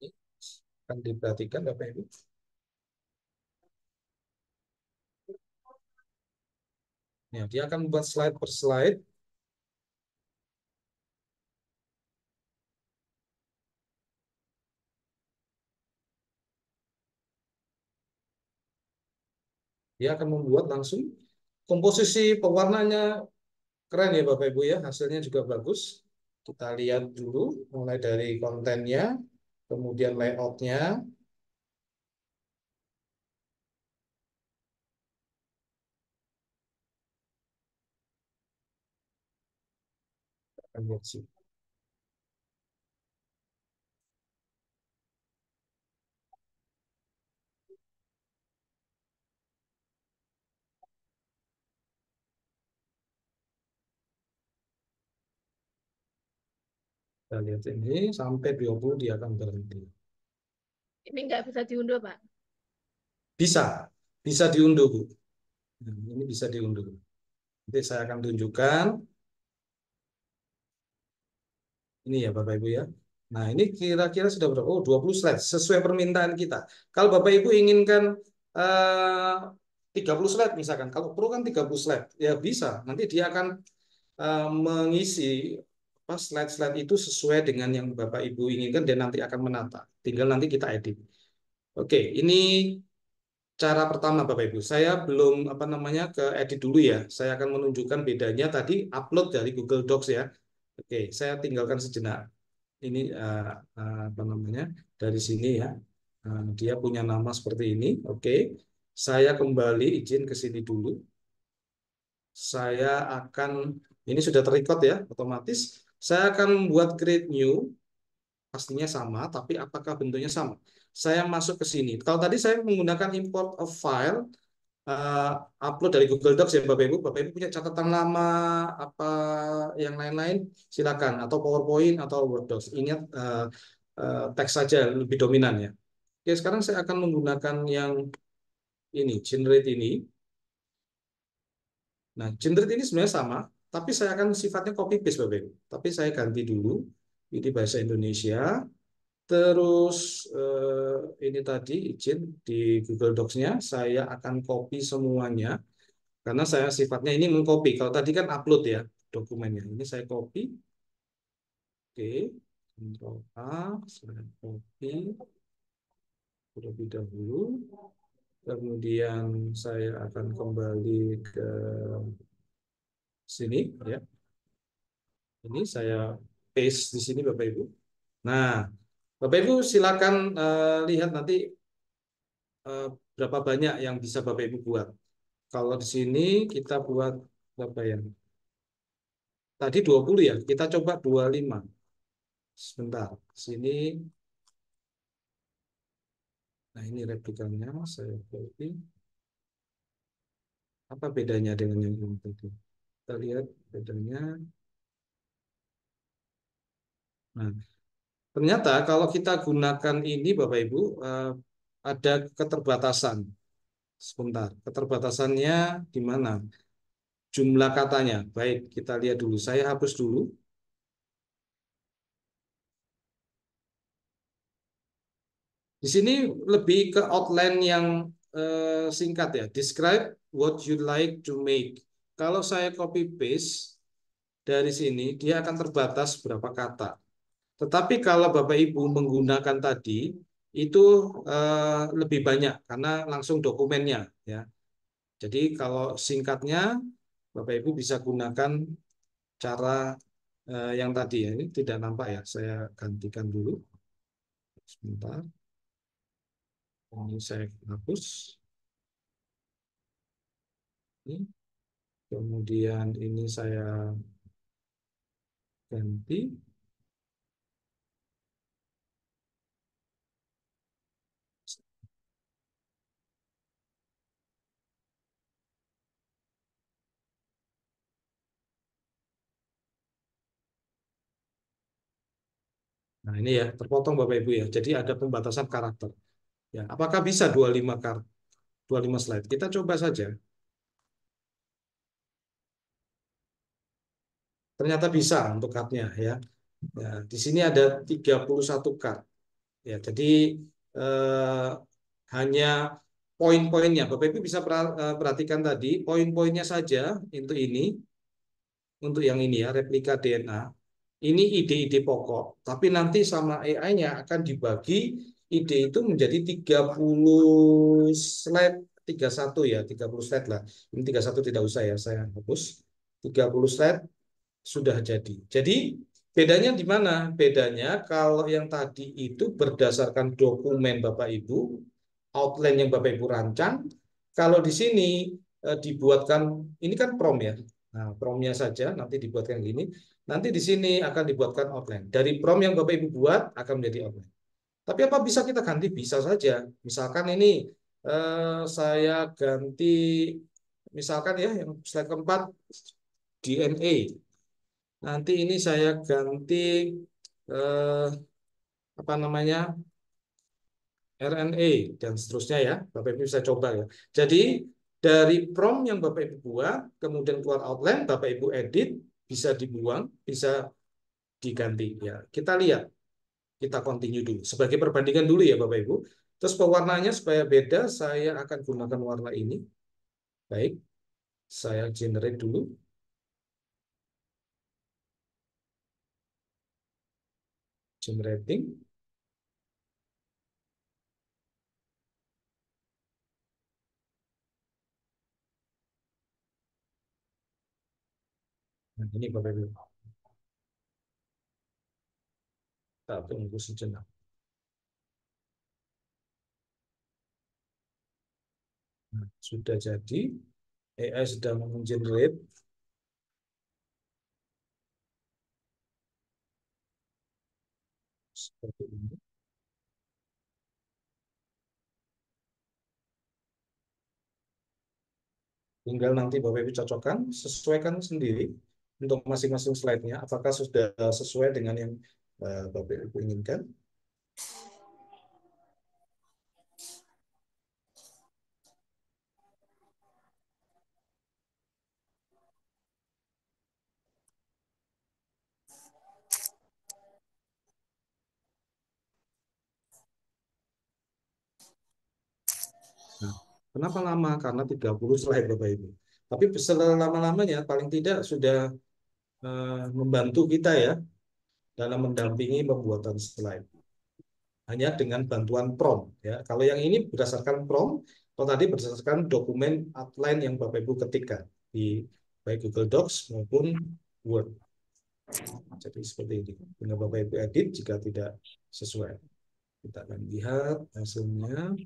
Ini akan diperhatikan Bapak Ibu. Ya, dia akan membuat slide per slide. Dia akan membuat langsung komposisi pewarnanya keren ya Bapak Ibu ya. Hasilnya juga bagus. Kita lihat dulu mulai dari kontennya, kemudian layoutnya. Lihat sih. Kita lihat ini sampai 20 dia akan berhenti. Ini nggak bisa diunduh, Pak. Bisa, bisa diunduh, Bu. Nah, ini bisa diunduh. Nanti saya akan tunjukkan. Ini ya Bapak Ibu ya. Nah, ini kira-kira sudah berapa? Oh, 20 slide sesuai permintaan kita. Kalau Bapak Ibu inginkan 30 slide misalkan, kalau perlu kan 30 slide, ya bisa. Nanti dia akan mengisi apa slide-slide itu sesuai dengan yang Bapak Ibu inginkan dan nanti akan menata. Tinggal nanti kita edit. Oke, ini cara pertama Bapak Ibu. Saya belum apa namanya ke edit dulu ya. Saya akan menunjukkan bedanya tadi upload dari Google Docs ya. Oke, saya tinggalkan sejenak. Ini apa namanya dari sini ya. Dia punya nama seperti ini. Oke, saya kembali izin ke sini dulu. Saya akan ini sudah terrecord ya otomatis. Saya akan membuat create new, pastinya sama, tapi apakah bentuknya sama? Saya masuk ke sini. Kalau tadi saya menggunakan import a file, uh, upload dari Google Docs ya Bapak Ibu. Bapak Ibu punya catatan lama apa yang lain-lain, silakan. Atau PowerPoint atau Word Docs. Ingat teks saja lebih dominan ya. Oke, sekarang saya akan menggunakan yang ini, generate ini. Nah, generate ini sebenarnya sama, tapi saya akan sifatnya copy paste Bapak Ibu. Tapi saya ganti dulu. Ini bahasa Indonesia. Terus ini tadi izin di Google Docs-nya saya akan copy semuanya karena saya sifatnya ini mengcopy. Kalau tadi kan upload ya dokumennya. Ini saya copy. Oke. Ctrl A, saya copy terlebih dahulu. Kemudian saya akan kembali ke sini ya. Ini saya paste di sini Bapak Ibu. Nah, Bapak Ibu silakan lihat nanti berapa banyak yang bisa Bapak Ibu buat. Kalau di sini kita buat berapa ya? Tadi 20 ya, kita coba 25. Sebentar, sini. Nah, ini replikanya saya copy. Apa bedanya dengan yang ini tadi? Kita lihat bedanya. Nah, ternyata kalau kita gunakan ini Bapak Ibu ada keterbatasan. Sebentar, keterbatasannya di mana? Jumlah katanya. Baik, kita lihat dulu. Saya hapus dulu. Di sini lebih ke outline yang singkat ya. Describe what you like to make. Kalau saya copy paste dari sini, dia akan terbatas berapa kata. Tetapi kalau Bapak Ibu menggunakan tadi, itu lebih banyak karena langsung dokumennya ya. Jadi kalau singkatnya, Bapak Ibu bisa gunakan cara yang tadi ya. Ini tidak nampak ya. Saya gantikan dulu. Sebentar. Ini saya hapus. Ini. Kemudian ini saya ganti. Nah, ini ya, terpotong Bapak Ibu ya. Jadi ada pembatasan karakter. Ya, apakah bisa 25 slide? Kita coba saja. Ternyata bisa untuk card-nya ya. Ya, di sini ada 31 card. Ya, jadi eh, hanya poin-poinnya. Bapak Ibu bisa perhatikan tadi poin-poinnya saja untuk yang ini ya, replika DNA. Ini ide-ide pokok, tapi nanti sama AI-nya akan dibagi ide itu menjadi 30 slide, 31 ya, 30 slide lah. Ini 31 tidak usah ya, saya hapus. 30 slide sudah jadi. Jadi bedanya di mana? Bedanya kalau yang tadi itu berdasarkan dokumen Bapak Ibu, outline yang Bapak Ibu rancang. Kalau di sini dibuatkan, ini kan prompt ya. Nah, promnya saja nanti dibuatkan gini. Nanti di sini akan dibuatkan outline. Dari prom yang Bapak Ibu buat akan menjadi outline. Tapi apa bisa kita ganti? Bisa saja. Misalkan ini saya ganti, misalkan ya yang slide keempat DNA. Nanti ini saya ganti eh, apa namanya RNA dan seterusnya ya. Bapak Ibu bisa coba ya. Jadi dari prompt yang Bapak Ibu buat, kemudian keluar outline, Bapak Ibu edit, bisa dibuang, bisa diganti ya. Kita lihat, kita continue dulu. Sebagai perbandingan dulu ya Bapak Ibu. Terus pewarnanya supaya beda, saya akan gunakan warna ini. Baik, saya generate dulu. Generating. Nah, ini Bapak Ibu. Kita tunggu sejenak. Nah, sudah jadi. AI sedang menggenerate. Seperti ini. Tinggal nanti Bapak Ibu cocokkan, sesuaikan sendiri untuk masing-masing slide-nya. Apakah sudah sesuai dengan yang Bapak Ibu inginkan? Nah, kenapa lama? Karena 30 slide Bapak Ibu. Tapi setelah lama-lamanya paling tidak sudah membantu kita ya dalam mendampingi pembuatan slide. Hanya dengan bantuan prompt ya. Kalau yang ini berdasarkan prompt, kalau tadi berdasarkan dokumen outline yang Bapak Ibu ketikkan di baik Google Docs maupun Word. Jadi seperti ini. Dengan Bapak Ibu edit jika tidak sesuai. Kita akan lihat hasilnya.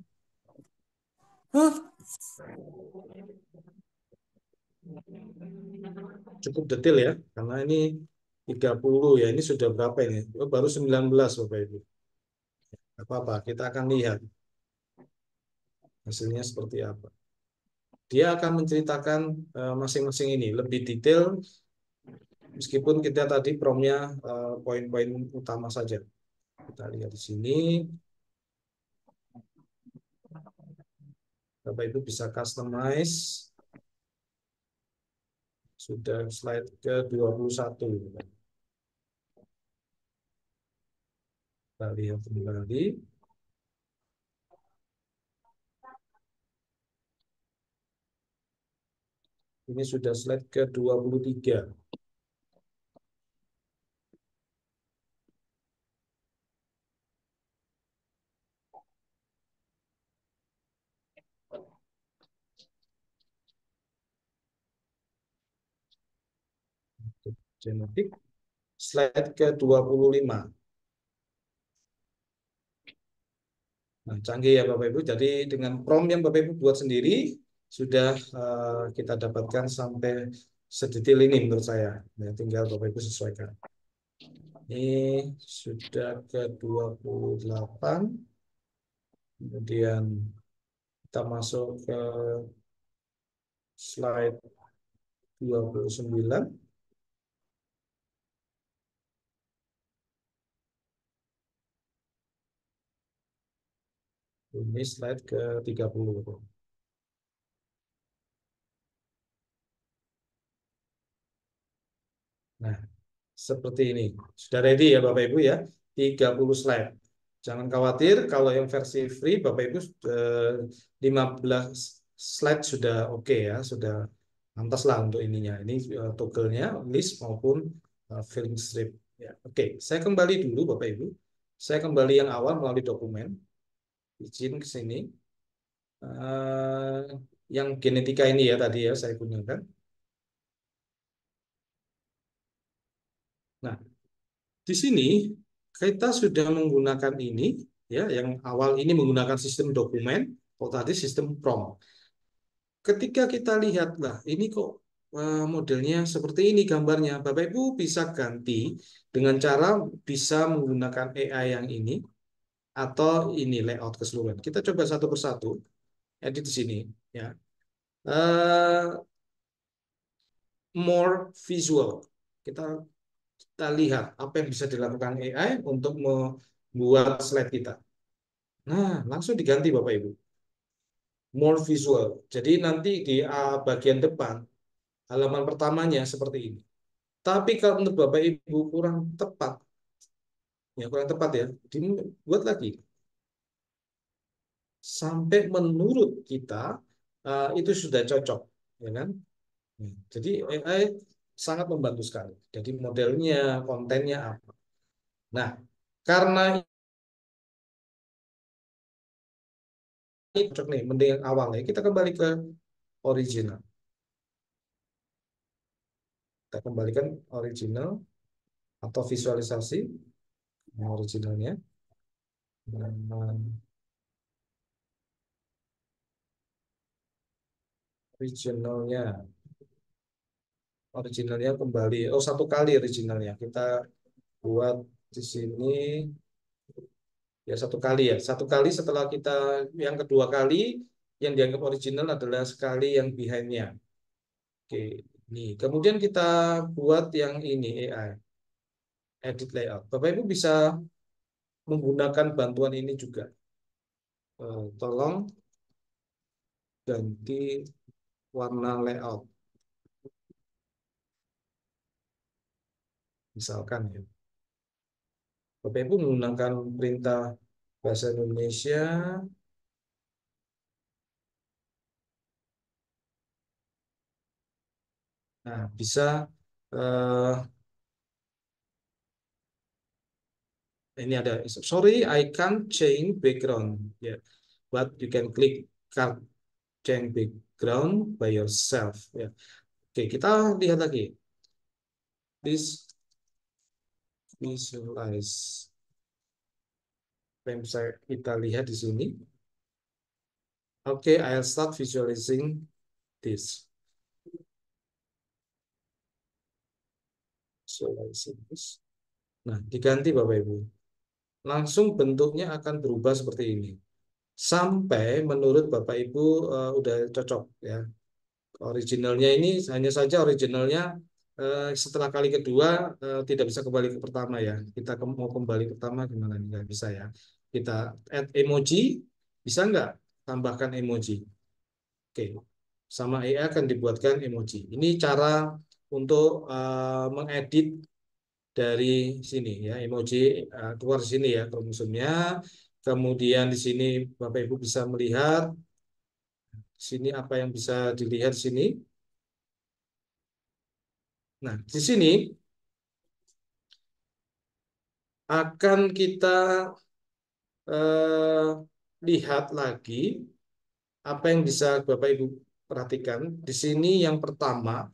Cukup detail ya, karena ini 30 ya, ini sudah berapa ini? Oh, baru 19 Bapak Ibu. Apa-apa, kita akan lihat hasilnya seperti apa. Dia akan menceritakan masing-masing ini lebih detail, meskipun kita tadi promnya poin-poin utama saja. Kita lihat di sini. Bapak Ibu bisa customize. Sudah slide ke 21. Kita lihat kembali. Ini sudah slide ke 23. Genetik. Slide ke 25. Nah, canggih ya Bapak Ibu. Jadi dengan prompt yang Bapak Ibu buat sendiri sudah kita dapatkan sampai sedetail ini menurut saya. Nah, tinggal Bapak Ibu sesuaikan. Ini sudah ke 28. Kemudian kita masuk ke slide 29. Ini slide ke 30. Nah, seperti ini. Sudah ready ya Bapak Ibu ya. 30 slide. Jangan khawatir kalau yang versi free Bapak Ibu 15 slide sudah oke ya, sudah pantas lah untuk ininya. Ini toggle-nya list maupun filling strip. Ya, oke, saya kembali dulu Bapak Ibu. Saya kembali yang awal melalui dokumen. Izin ke sini. Yang genetika ini ya tadi ya saya gunakan. Nah, di sini kita sudah menggunakan ini ya, yang awal ini menggunakan sistem dokumen, kalau tadi sistem prompt. Ketika kita lihat lah, ini kok modelnya seperti ini gambarnya. Bapak Ibu bisa ganti dengan cara bisa menggunakan AI yang ini atau ini layout keseluruhan. Kita coba satu persatu, edit di sini ya. Eh, More visual. Kita kita lihat apa yang bisa dilakukan AI untuk membuat slide kita. Nah, langsung diganti Bapak Ibu. More visual. Jadi nanti di bagian depan halaman pertamanya seperti ini. Tapi kalau menurut Bapak Ibu kurang tepat, ya kurang tepat ya, dibuat lagi sampai menurut kita itu sudah cocok, ya kan? Jadi AI sangat membantu sekali. Jadi modelnya, kontennya apa. Nah, karena ini cocok nih, mending yang awalnya kita kembali ke original. Kita kembalikan original atau visualisasi yang originalnya. Dan originalnya kembali. Oh, satu kali originalnya. Kita buat di sini ya satu kali ya. Satu kali setelah kita yang kedua kali yang dianggap original adalah sekali yang behind-nya. Oke, nih. Kemudian kita buat yang ini AI, edit layout. Bapak Ibu bisa menggunakan bantuan ini juga. Tolong ganti warna layout. Misalkan ya. Bapak Ibu menggunakan perintah bahasa Indonesia. Nah, bisa eh, ini ada sorry I can't change background ya, yeah. But you can click card change background by yourself ya. Oke, kita lihat lagi. This visualize. Yang bisa kita lihat di sini. Oke, I'll start visualizing this. Visualizing this. Nah, diganti Bapak Ibu. Langsung bentuknya akan berubah seperti ini. Sampai menurut Bapak Ibu udah cocok ya. Originalnya ini hanya saja originalnya setelah kali kedua tidak bisa kembali ke pertama ya. Kita mau kembali ke pertama gimana? Nggak bisa ya. Kita add emoji, bisa nggak tambahkan emoji? Oke, sama AI akan dibuatkan emoji. Ini cara untuk mengedit dari sini ya, emoji keluar sini ya kromosomnya. Kemudian di sini Bapak Ibu bisa melihat sini apa yang bisa dilihat sini. Nah, di sini akan kita eh, lihat lagi apa yang bisa Bapak Ibu perhatikan. Di sini yang pertama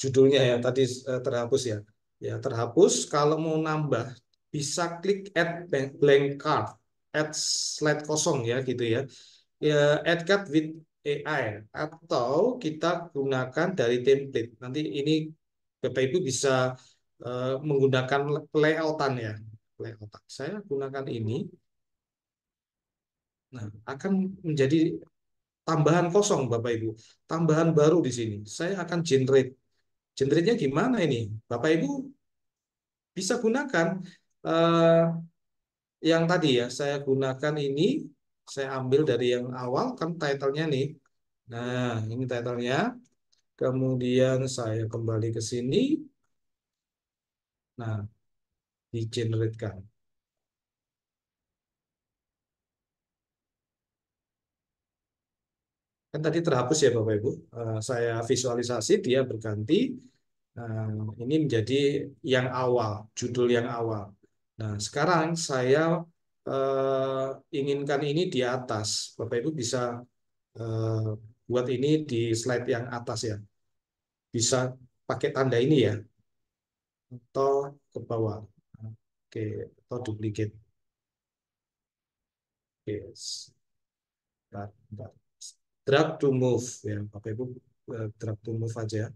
judulnya ya tadi terhapus ya. Ya, terhapus. Kalau mau nambah bisa klik add blank card, add slide kosong ya gitu ya. Ya, add card with AI atau kita gunakan dari template. Nanti ini Bapak Ibu bisa menggunakan layoutan ya. Layoutan. Saya gunakan ini. Nah, akan menjadi tambahan kosong Bapak Ibu. Tambahan baru di sini. Saya akan generate. Generate-nya gimana ini? Bapak Ibu bisa gunakan eh, yang tadi ya. Saya gunakan ini. Saya ambil dari yang awal kan title-nya nih. Nah, ini title-nya. Kemudian saya kembali ke sini. Nah, di-generate-kan. Kan tadi terhapus ya Bapak Ibu. Saya visualisasi dia berganti. Ini menjadi yang awal, judul yang awal. Nah, sekarang saya inginkan ini di atas. Bapak Ibu bisa eh, buat ini di slide yang atas ya. Bisa pakai tanda ini ya, atau ke bawah. Oke, atau duplicate. Oke, bentar, bentar. Drag to move ya, Bapak Ibu drag to move aja.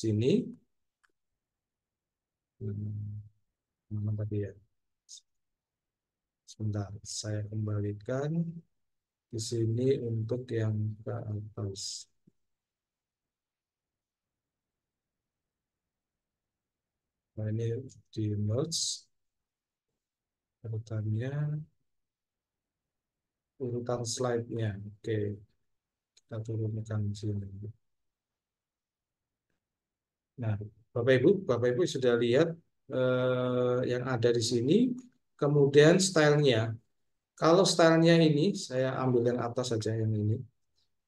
sini. Mana tadi ya? Sebentar, saya kembalikan di sini untuk yang ke atas. Nah, ini di merge urutan slide-nya. Oke, kita turunkan di sini. Nah, Bapak Ibu sudah lihat yang ada di sini. Kemudian stylenya. Kalau stylenya ini, saya ambil yang atas saja yang ini.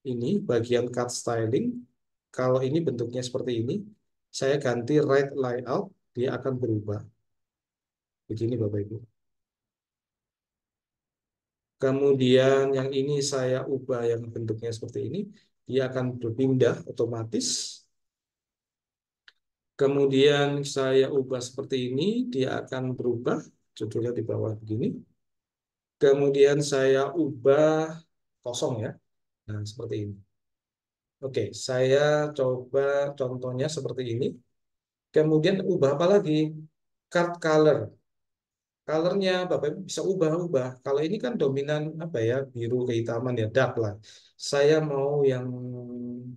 Ini bagian cut styling. Kalau ini bentuknya seperti ini, saya ganti right layout, dia akan berubah. Begini Bapak Ibu. Kemudian yang ini saya ubah yang bentuknya seperti ini, dia akan berpindah otomatis. Kemudian saya ubah seperti ini, dia akan berubah, judulnya di bawah begini. Kemudian saya ubah kosong ya, nah seperti ini. Oke, saya coba contohnya seperti ini. Kemudian ubah apa lagi? Card color. Colornya Bapak Ibu bisa ubah-ubah. Kalau ini kan dominan apa ya, biru kehitaman ya, dark lah. Saya mau yang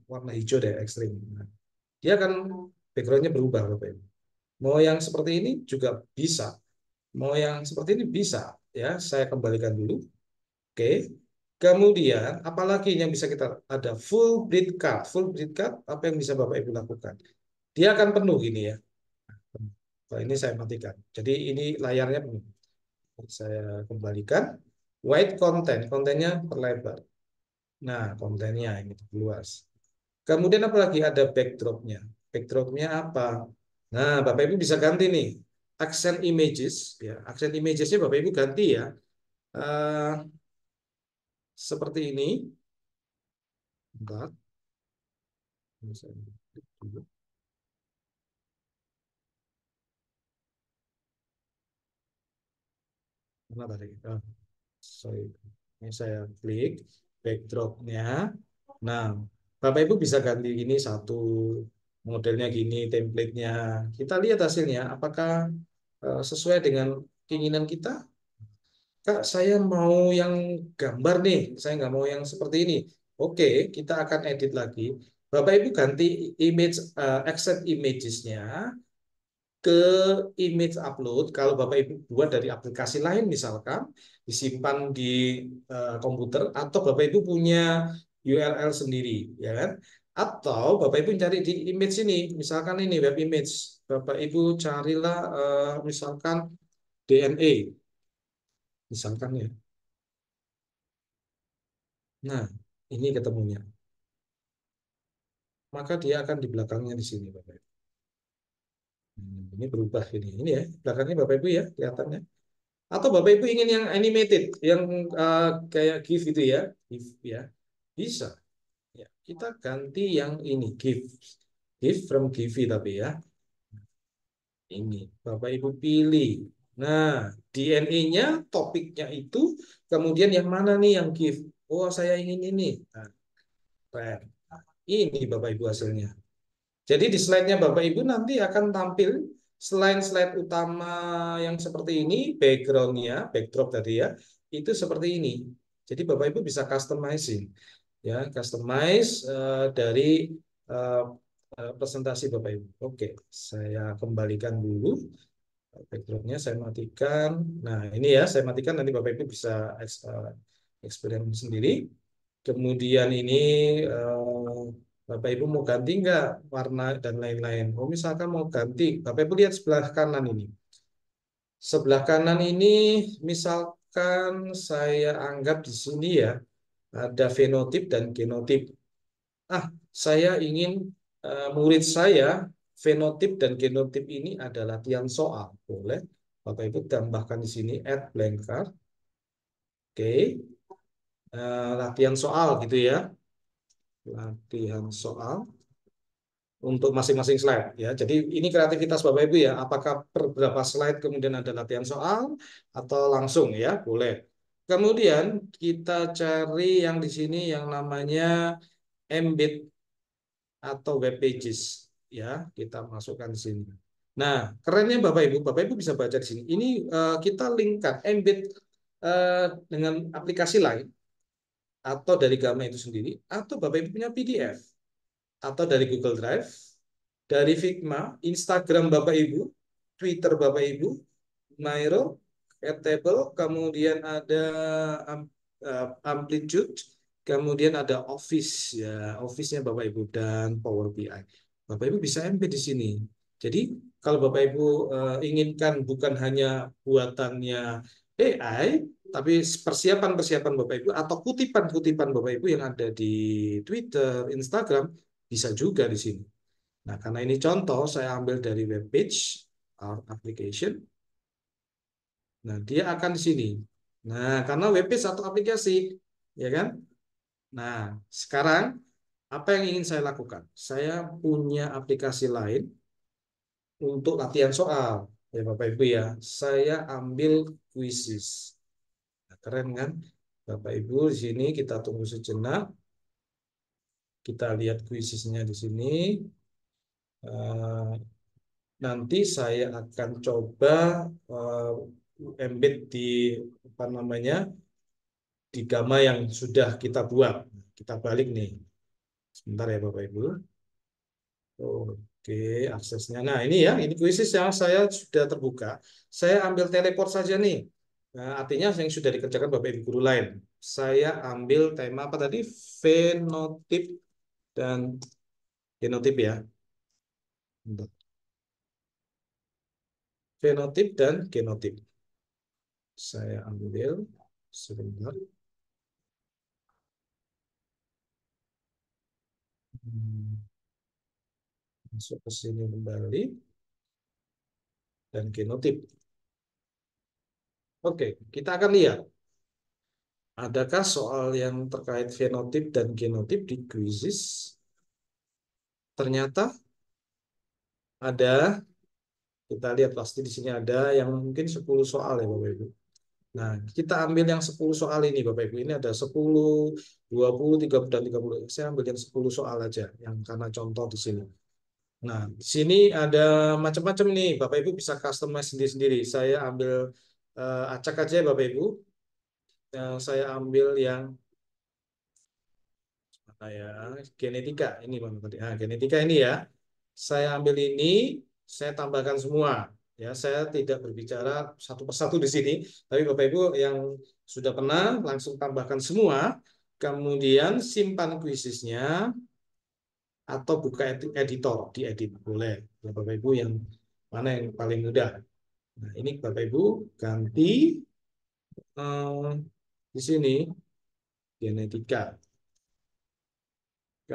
warna hijau deh, ekstrim. Nah, dia kan backgroundnya berubah Bapak Ibu. Mau yang seperti ini juga bisa. Mau yang seperti ini bisa. Ya, saya kembalikan dulu. Oke. Kemudian apalagi yang bisa kita ada full breadth cut. Full breadth cut apa yang bisa Bapak Ibu lakukan? Dia akan penuh gini ya. Kalau ini saya matikan. Jadi ini layarnya penuh. Saya kembalikan. White content, kontennya perlebar. Nah, kontennya ini luas. Kemudian apalagi ada backdropnya. Backdropnya apa? Nah, Bapak Ibu bisa ganti nih. Accent images, ya. Accent imagesnya Bapak Ibu ganti ya. Eh, seperti ini. Bentar. Mana tadi? Sorry. Ini saya klik backdropnya. Nah, Bapak Ibu bisa ganti ini satu modelnya gini, template-nya. Kita lihat hasilnya, apakah sesuai dengan keinginan kita? Kak, saya mau yang gambar nih, saya nggak mau yang seperti ini. Oke, kita akan edit lagi. Bapak Ibu ganti image, accept images-nya ke image upload. Kalau Bapak Ibu buat dari aplikasi lain misalkan disimpan di komputer atau Bapak Ibu punya URL sendiri, ya kan? Atau Bapak Ibu cari di image ini, misalkan ini web image. Bapak Ibu carilah misalkan DNA, misalkan ya. Nah, ini ketemunya. Maka dia akan di belakangnya di sini, Bapak Ibu. Ini berubah ini. Ini ya, belakangnya Bapak Ibu ya, kelihatannya. Atau Bapak Ibu ingin yang animated, yang kayak GIF itu ya, GIF ya, bisa. Ya, kita ganti yang ini GIF, GIF from Giphy tapi ya, ini Bapak Ibu pilih. Nah, DNA-nya, topiknya itu, kemudian yang mana nih yang GIF? Oh, saya ingin ini. Nah, keren. Ini Bapak Ibu hasilnya. Jadi di slide-nya Bapak Ibu nanti akan tampil selain slide utama yang seperti ini, background-nya, backdrop tadi ya, itu seperti ini. Jadi Bapak Ibu bisa customizing, ya, customize dari eh, presentasi Bapak Ibu. Oke, saya kembalikan dulu backdrop-nya, saya matikan. Nah ini ya, saya matikan nanti Bapak Ibu bisa experience sendiri. Kemudian ini Bapak Ibu mau ganti nggak warna dan lain-lain. Oh misalkan mau ganti, Bapak Ibu lihat sebelah kanan ini. Sebelah kanan ini misalkan saya anggap di sini ya ada fenotip dan genotip. Ah, saya ingin murid saya fenotip dan genotip ini ada latihan soal. Boleh Bapak Ibu tambahkan di sini add blank card. Oke. Latihan soal gitu ya. Latihan soal untuk masing-masing slide ya. Jadi ini kreativitas Bapak Ibu ya. Apakah per berapa slide kemudian ada latihan soal atau langsung ya, boleh. Kemudian kita cari yang di sini yang namanya embed atau web pages ya, kita masukkan di sini. Nah, kerennya Bapak Ibu bisa baca di sini. Ini kita linkkan embed dengan aplikasi lain atau dari Gamma itu sendiri, atau Bapak Ibu punya PDF atau dari Google Drive, dari Figma, Instagram Bapak Ibu, Twitter Bapak Ibu, Miro, Airtable, kemudian ada Amplitude, kemudian ada Office ya, Office-nya Bapak Ibu dan Power BI. Bapak Ibu bisa embed di sini. Jadi kalau Bapak Ibu inginkan bukan hanya buatannya AI, tapi persiapan-persiapan Bapak Ibu atau kutipan-kutipan Bapak Ibu yang ada di Twitter, Instagram bisa juga di sini. Nah, karena ini contoh, saya ambil dari web page our application. Nah, dia akan di sini. Nah, karena web page atau aplikasi, ya kan? Nah, sekarang apa yang ingin saya lakukan? Saya punya aplikasi lain untuk latihan soal. Ya, Bapak Ibu ya. Saya ambil quizzes. Nah, keren kan? Bapak Ibu di sini kita tunggu sejenak. Kita lihat quizzesnya di sini. Eh, Nanti saya akan coba embed di apa namanya di Gamma yang sudah kita buat. Kita balik nih. Sebentar ya Bapak Ibu. Oke, aksesnya. Nah, ini ya, ini kuisis yang saya sudah terbuka. Saya ambil teleport saja nih. Nah, artinya yang sudah dikerjakan Bapak Ibu guru lain. Saya ambil tema apa tadi? Fenotip dan genotip ya. Bentar. Fenotip dan genotip. Saya ambil sebentar. Masuk ke sini kembali dan genotip. Oke, kita akan lihat adakah soal yang terkait fenotip dan genotip di quizzes. Ternyata ada, kita lihat pasti di sini ada yang mungkin 10 soal ya Bapak Ibu. Nah, kita ambil yang 10 soal ini Bapak Ibu. Ini ada 10, 20, 30 dan 30. Saya ambil yang 10 soal aja yang karena contoh di sini. Nah, di sini ada macam-macam nih. Bapak Ibu bisa customize sendiri-sendiri. Saya ambil acak aja ya Bapak Ibu. Saya ambil yang mana ya? Genetika ini Bang tadi. Genetika ini ya. Saya ambil ini, saya tambahkan semua. Ya, saya tidak berbicara satu persatu di sini, tapi Bapak Ibu yang sudah pernah langsung tambahkan semua, kemudian simpan kuisisnya atau buka editor, diedit boleh. Ya, Bapak Ibu yang mana yang paling mudah. Nah, ini Bapak Ibu ganti di sini genetika K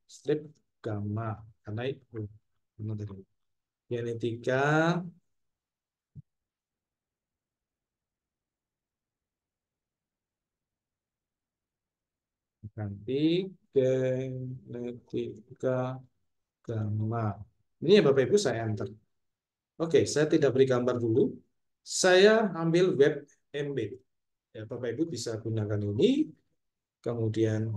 strip gamma karena itu mana tadi? Genetika ganti genetika gamma. Ini ya Bapak Ibu saya enter. Oke, saya tidak beri gambar dulu. Saya ambil web embed. Ya, Bapak Ibu bisa gunakan ini. Kemudian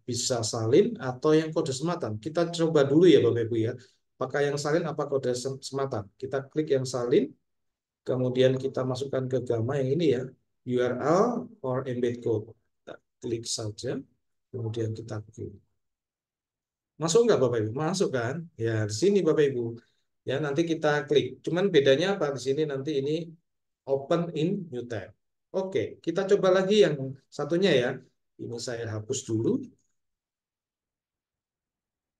bisa salin atau yang kode sematan. Kita coba dulu ya Bapak Ibu ya. Apakah yang salin apa kode sematan? Kita klik yang salin, kemudian kita masukkan ke Gamma yang ini ya, URL or embed code. Kita klik saja, kemudian kita klik. Masuk nggak Bapak Ibu? Masuk kan? Ya di sini Bapak Ibu. Ya nanti kita klik. Cuman bedanya apa di sini nanti ini open in new tab. Oke, kita coba lagi yang satunya ya. Ini saya hapus dulu.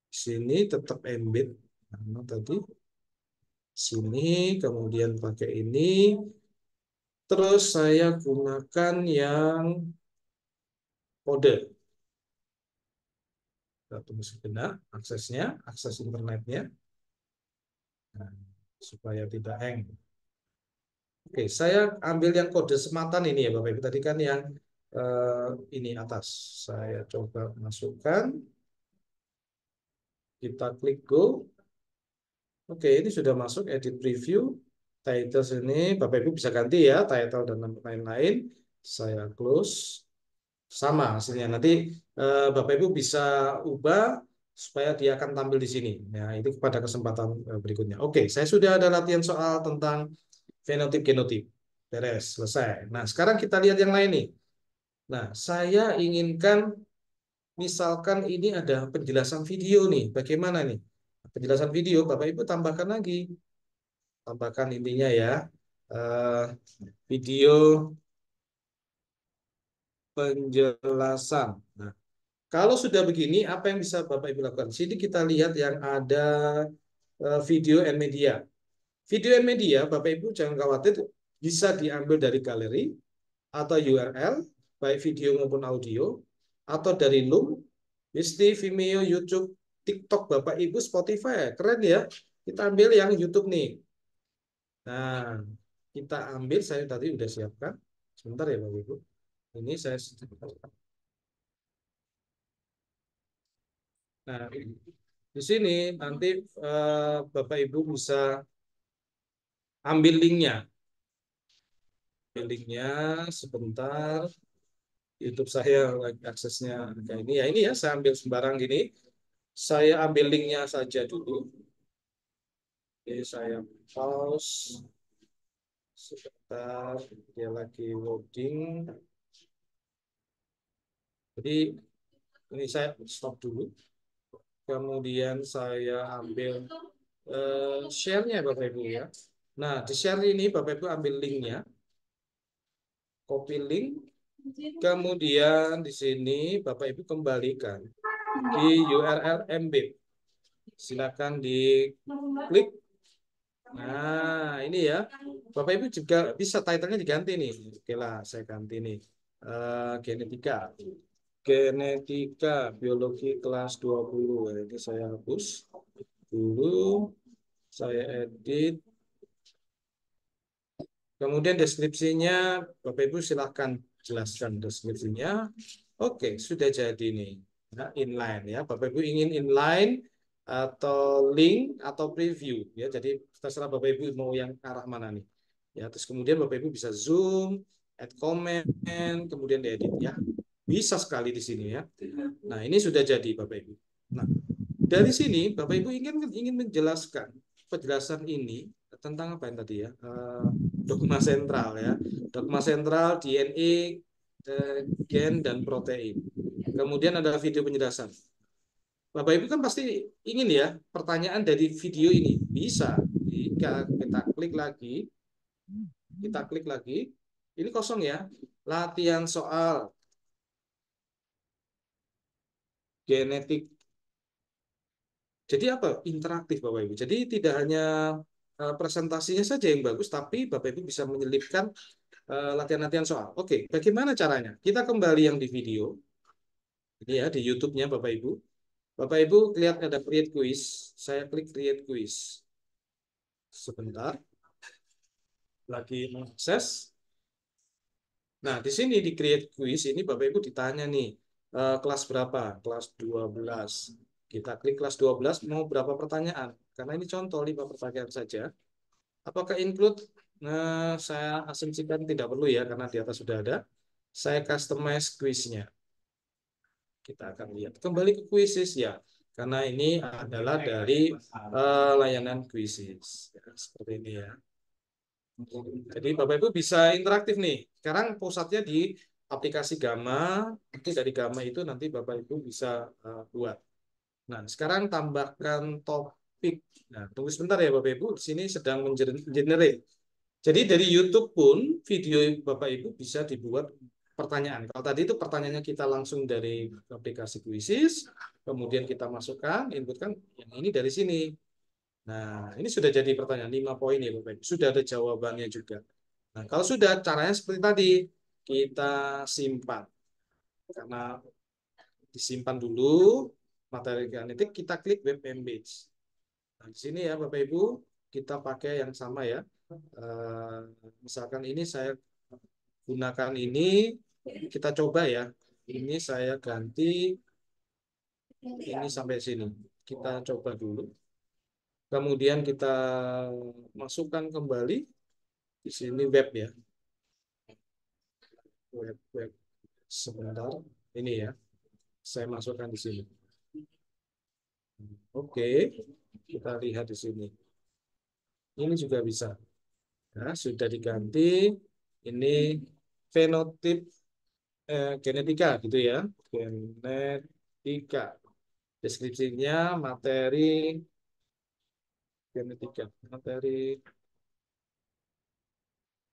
Sini tetap embed mana tadi sini kemudian pakai ini terus saya gunakan yang kode tunggu sebentar aksesnya akses internetnya nah, supaya tidak hang. Oke saya ambil yang kode sematan ini ya Bapak Ibu tadi kan yang ini atas saya coba masukkan kita klik go. Oke, ini sudah masuk edit preview. Title sini, Bapak Ibu bisa ganti ya, title dan lain-lain. Saya close. Sama hasilnya. Nanti Bapak Ibu bisa ubah supaya dia akan tampil di sini. Ya, itu pada kesempatan berikutnya. Oke, saya sudah ada latihan soal tentang fenotip genotip. Beres, selesai. Nah, sekarang kita lihat yang lain nih. Nah, saya inginkan misalkan ini ada penjelasan video nih. Bagaimana nih? Penjelasan video, Bapak Ibu tambahkan lagi. Tambahkan intinya ya. eh, Video penjelasan. Nah, kalau sudah begini, apa yang bisa Bapak Ibu lakukan? Sini kita lihat yang ada video and media. Video and media, Bapak Ibu jangan khawatir, bisa diambil dari galeri atau URL, baik video maupun audio, atau dari Loom, Misty, Vimeo, YouTube, TikTok, Bapak Ibu, Spotify. Keren ya. Kita ambil yang YouTube nih. Nah, kita ambil, saya tadi udah siapkan. Sebentar ya Bapak Ibu. Ini saya. Nah, di sini nanti Bapak Ibu bisa ambil linknya. Ambil linknya sebentar. YouTube saya lagi aksesnya kayak ini ya. Ini ya, saya ambil sembarang gini. Saya ambil linknya saja dulu. Oke, saya pause sebentar. Dia lagi loading. Jadi ini saya stop dulu. Kemudian saya ambil share-nya Bapak Ibu ya. Nah, di share ini Bapak Ibu ambil linknya, copy link, kemudian di sini Bapak Ibu kembalikan di URL embed. Silakan diklik. Nah, ini ya. Bapak Ibu juga bisa title-nya diganti nih. Oke lah, saya ganti nih. Genetika. Genetika biologi kelas 20. Ini saya hapus dulu. Saya edit. Kemudian deskripsinya, Bapak Ibu silahkan jelaskan deskripsinya. Oke, sudah jadi nih. Nah, inline ya. Bapak Ibu ingin inline atau link atau preview ya. Jadi terserah Bapak Ibu mau yang arah mana nih. Ya, terus kemudian Bapak Ibu bisa zoom, add comment, kemudian diedit ya. Bisa sekali di sini ya. Nah, ini sudah jadi Bapak Ibu. Nah, dari sini Bapak Ibu ingin menjelaskan penjelasan ini tentang apa yang tadi ya? Dogma sentral ya. Dogma sentral DNA, gen dan protein. Kemudian ada video penjelasan. Bapak Ibu kan pasti ingin ya pertanyaan dari video ini. Bisa. Jika kita klik lagi, ini kosong ya. Latihan soal genetik. Jadi apa? Interaktif Bapak Ibu. Jadi tidak hanya presentasinya saja yang bagus, tapi Bapak Ibu bisa menyelipkan latihan-latihan soal. Oke, bagaimana caranya? Kita kembali yang di video. Ini ya, di YouTube-nya Bapak Ibu. Bapak Ibu lihat ada create quiz. Saya klik create quiz. Sebentar. Lagi mengakses. Nah, di sini di create quiz ini Bapak Ibu ditanya nih, kelas berapa? Kelas 12. Kita klik kelas 12 mau berapa pertanyaan? Karena ini contoh 5 pertanyaan saja. Apakah include? Nah, saya asumsikan tidak perlu ya, karena di atas sudah ada. Saya customize quiznya. Kita akan lihat. Kembali ke quizzes ya, karena ini adalah dari layanan quizzes. Ya, seperti ini ya. Jadi Bapak Ibu bisa interaktif nih. Sekarang pusatnya di aplikasi Gamma. Nanti dari Gamma itu nanti Bapak Ibu bisa buat. Nah, sekarang tambahkan topik. Nah, tunggu sebentar ya Bapak Ibu. Di sini sedang generate. Jadi dari YouTube pun video Bapak Ibu bisa dibuat pertanyaan. Kalau tadi itu pertanyaannya kita langsung dari aplikasi Quizzes, kemudian kita masukkan, inputkan, yang ini dari sini. Nah, ini sudah jadi pertanyaan 5 poin ya Bapak Ibu. Sudah ada jawabannya juga. Nah, kalau sudah caranya seperti tadi, kita simpan. Karena disimpan dulu materi genetik, kita klik web embed. Nah, di sini ya Bapak Ibu, kita pakai yang sama ya. Misalkan ini saya gunakan ini, kita coba ya. Ini saya ganti, ini sampai sini. Kita coba dulu. Kemudian kita masukkan kembali di sini web ya. Web. Sebentar. Ini ya. Saya masukkan di sini. Oke, kita lihat di sini. Ini juga bisa. Nah, sudah diganti. Ini fenotip genetika gitu ya. Genetika. Deskripsinya materi genetika. Materi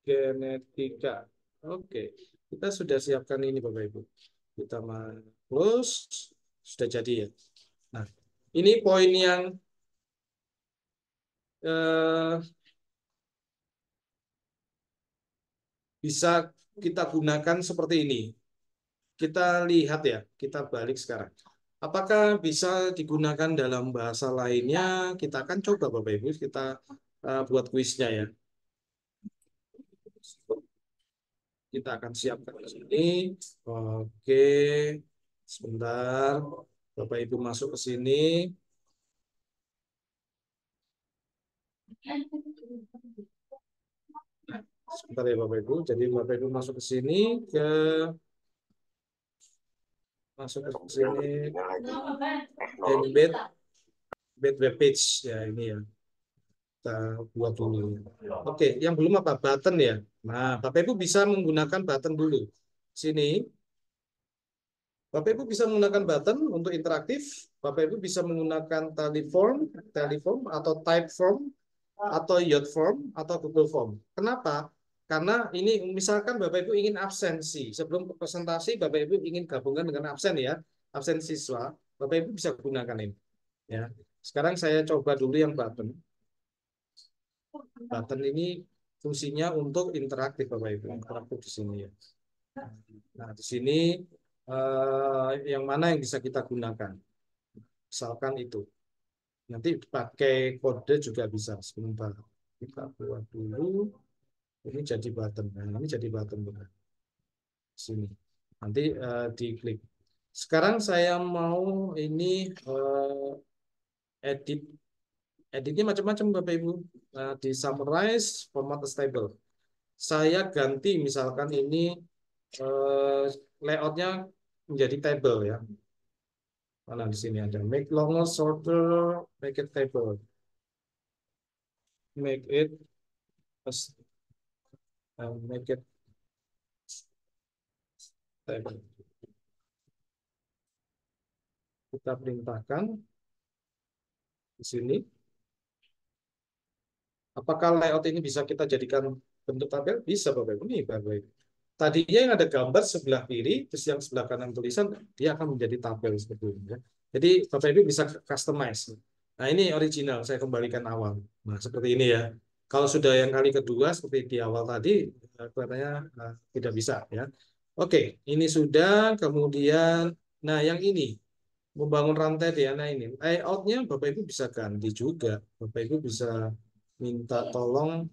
genetika. Oke, kita sudah siapkan ini Bapak Ibu. Kita close. Sudah jadi ya. Nah, ini poin yang eh, bisa kita gunakan seperti ini. Kita lihat ya, kita balik sekarang. Apakah bisa digunakan dalam bahasa lainnya? Kita akan coba Bapak Ibu, kita buat kuisnya ya. Kita akan siapkan di sini. Oke, sebentar. Bapak Ibu masuk ke sini. Sebentar ya Bapak Ibu. Jadi Bapak Ibu masuk ke sini, masuk ke sini, embed, embed web page ya ini ya. Kita buat dulu. Oke, yang belum apa? Button ya. Nah, Bapak Ibu bisa menggunakan button dulu. Sini, Bapak Ibu bisa menggunakan button untuk interaktif. Bapak Ibu bisa menggunakan teleform atau Typeform atau Yotform atau Google Form. Kenapa? Karena ini misalkan Bapak Ibu ingin absensi. Sebelum presentasi Bapak Ibu ingin gabungkan dengan absen ya. Absen siswa, Bapak Ibu bisa gunakan ini. Ya. Sekarang saya coba dulu yang button. Button ini fungsinya untuk interaktif Bapak Ibu, interaktif di sini ya. Nah, di sini yang mana yang bisa kita gunakan? Misalkan itu. Nanti pakai kode juga bisa. Sebentar. Kita buat dulu. Ini jadi button. Nah, ini jadi button Bapak. Sini. Nanti diklik. Sekarang saya mau ini edit. Editnya macam-macam Bapak Ibu. Di summarize, format stable. Saya ganti misalkan ini eh, layoutnya menjadi table ya. Mana di sini ada make longer, shorter, make it table, make it make it table. Kita perintahkan di sini. Apakah layout ini bisa kita jadikan bentuk tabel? Bisa Bapak Ibu. Nih Bapak Ibu. Tadinya yang ada gambar sebelah kiri, terus yang sebelah kanan tulisan, dia akan menjadi tabel seperti ini ya. Jadi Bapak Ibu bisa customize. Nah ini original, saya kembalikan awal. Nah seperti ini ya. Kalau sudah yang kali kedua seperti di awal tadi, kelihatannya tidak bisa ya. Oke, ini sudah. Kemudian, nah yang ini membangun rantai DNA ini, layoutnya Bapak Ibu bisa ganti juga. Bapak Ibu bisa minta tolong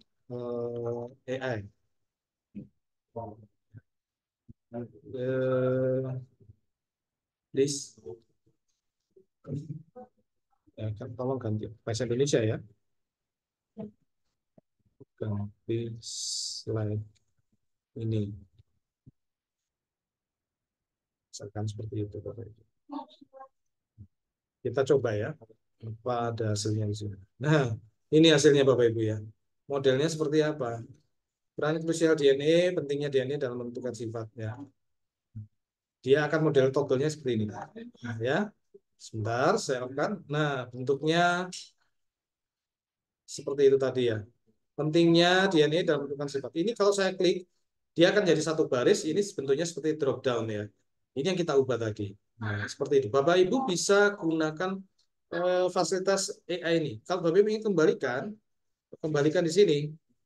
AI. Please, ya, tolong ganti bahasa Indonesia ya. Ganti slide ini. Misalkan seperti itu, Bapak Ibu. Kita coba ya. Apa ada hasilnya di sini. Nah, ini hasilnya Bapak Ibu ya. Modelnya seperti apa? Peran krusial DNA, pentingnya DNA dalam menentukan sifatnya. Dia akan model toggle-nya seperti ini. Nah, ya. Sebentar, saya akan. Nah, bentuknya seperti itu tadi ya. Pentingnya DNA dalam menentukan sifat. Ini kalau saya klik, dia akan jadi satu baris. Ini bentuknya seperti drop down ya. Ini yang kita ubah tadi. Nah, seperti itu. Bapak Ibu bisa gunakan fasilitas AI ini. Kalau Bapak Ibu ingin kembalikan, kembalikan di sini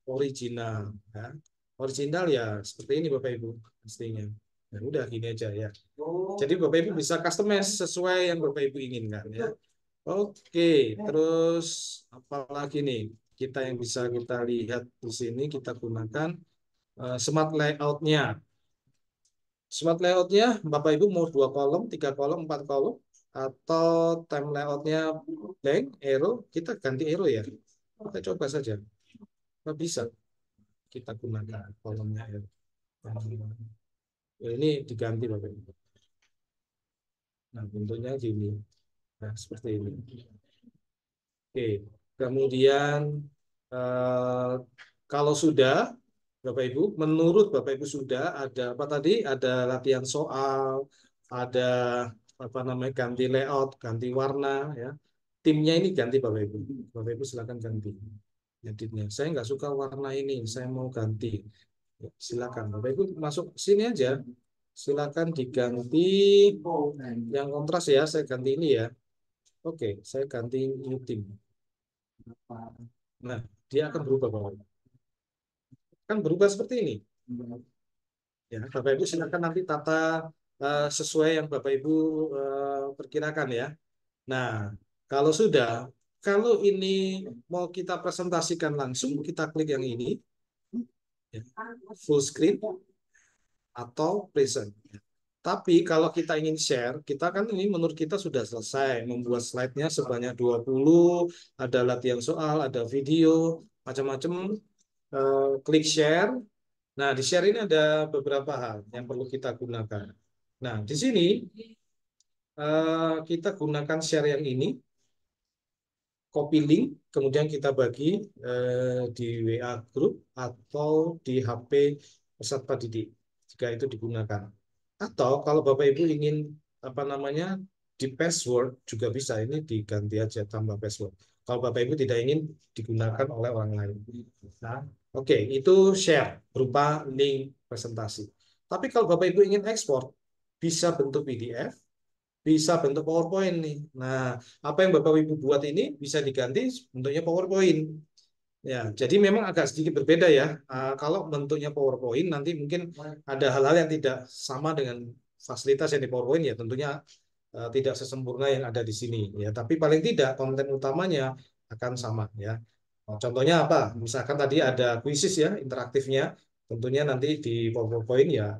original. Ya. Original ya seperti ini Bapak Ibu pastinya. Ya udah gini aja ya. Jadi Bapak Ibu bisa customize sesuai yang Bapak Ibu inginkan ya. Oke, terus apalagi nih? Kita yang bisa kita lihat di sini kita gunakan smart layout-nya. Smart layout-nya Bapak Ibu mau 2 kolom, 3 kolom, 4 kolom, atau time layout-nya blank, arrow, kita ganti arrow ya. Kita coba saja. Apa bisa kita gunakan kolomnya arrow. Ini diganti Bapak Ibu. Nah, bentuknya gini. Nah, seperti ini. Oke, kemudian kalau sudah, Bapak Ibu, menurut Bapak Ibu sudah ada apa tadi? Ada latihan soal, ada apa namanya ganti layout, ganti warna, ya. Timnya ini ganti Bapak Ibu. Bapak Ibu silakan ganti editnya. Saya nggak suka warna ini, saya mau ganti. Ya, silakan Bapak Ibu masuk sini aja. Silakan diganti yang kontras ya. Saya ganti ini ya. Oke, saya ganti new theme. Nah, dia akan berubah Bapak Ibu. Kan berubah seperti ini. Ya, Bapak Ibu silakan nanti tata sesuai yang Bapak Ibu perkirakan ya. Nah, kalau sudah, kalau ini mau kita presentasikan langsung, kita klik yang ini, ya, full screen atau present. Tapi kalau kita ingin share, kita kan ini menurut kita sudah selesai membuat slide-nya sebanyak 20, ada latihan soal, ada video, macam-macam. Klik share. Nah, di share ini ada beberapa hal yang perlu kita gunakan. Nah, di sini kita gunakan share yang ini, copy link, kemudian kita bagi di WA group atau di HP peserta didik, jika itu digunakan. Atau kalau Bapak Ibu ingin apa namanya di password juga bisa, ini diganti aja tambah password. Kalau Bapak Ibu tidak ingin digunakan oleh orang lain. Nah, oke, itu share berupa link presentasi. Tapi kalau Bapak Ibu ingin ekspor, bisa bentuk PDF, bisa bentuk PowerPoint nih. Nah, apa yang Bapak Ibu buat ini bisa diganti bentuknya PowerPoint. Ya, jadi memang agak sedikit berbeda ya. Kalau bentuknya PowerPoint nanti mungkin ada hal-hal yang tidak sama dengan fasilitas yang di PowerPoint ya, tentunya tidak sesempurna yang ada di sini ya. Tapi paling tidak konten utamanya akan sama ya. Contohnya apa? Misalkan tadi ada kuisis ya, interaktifnya. Tentunya nanti di PowerPoint ya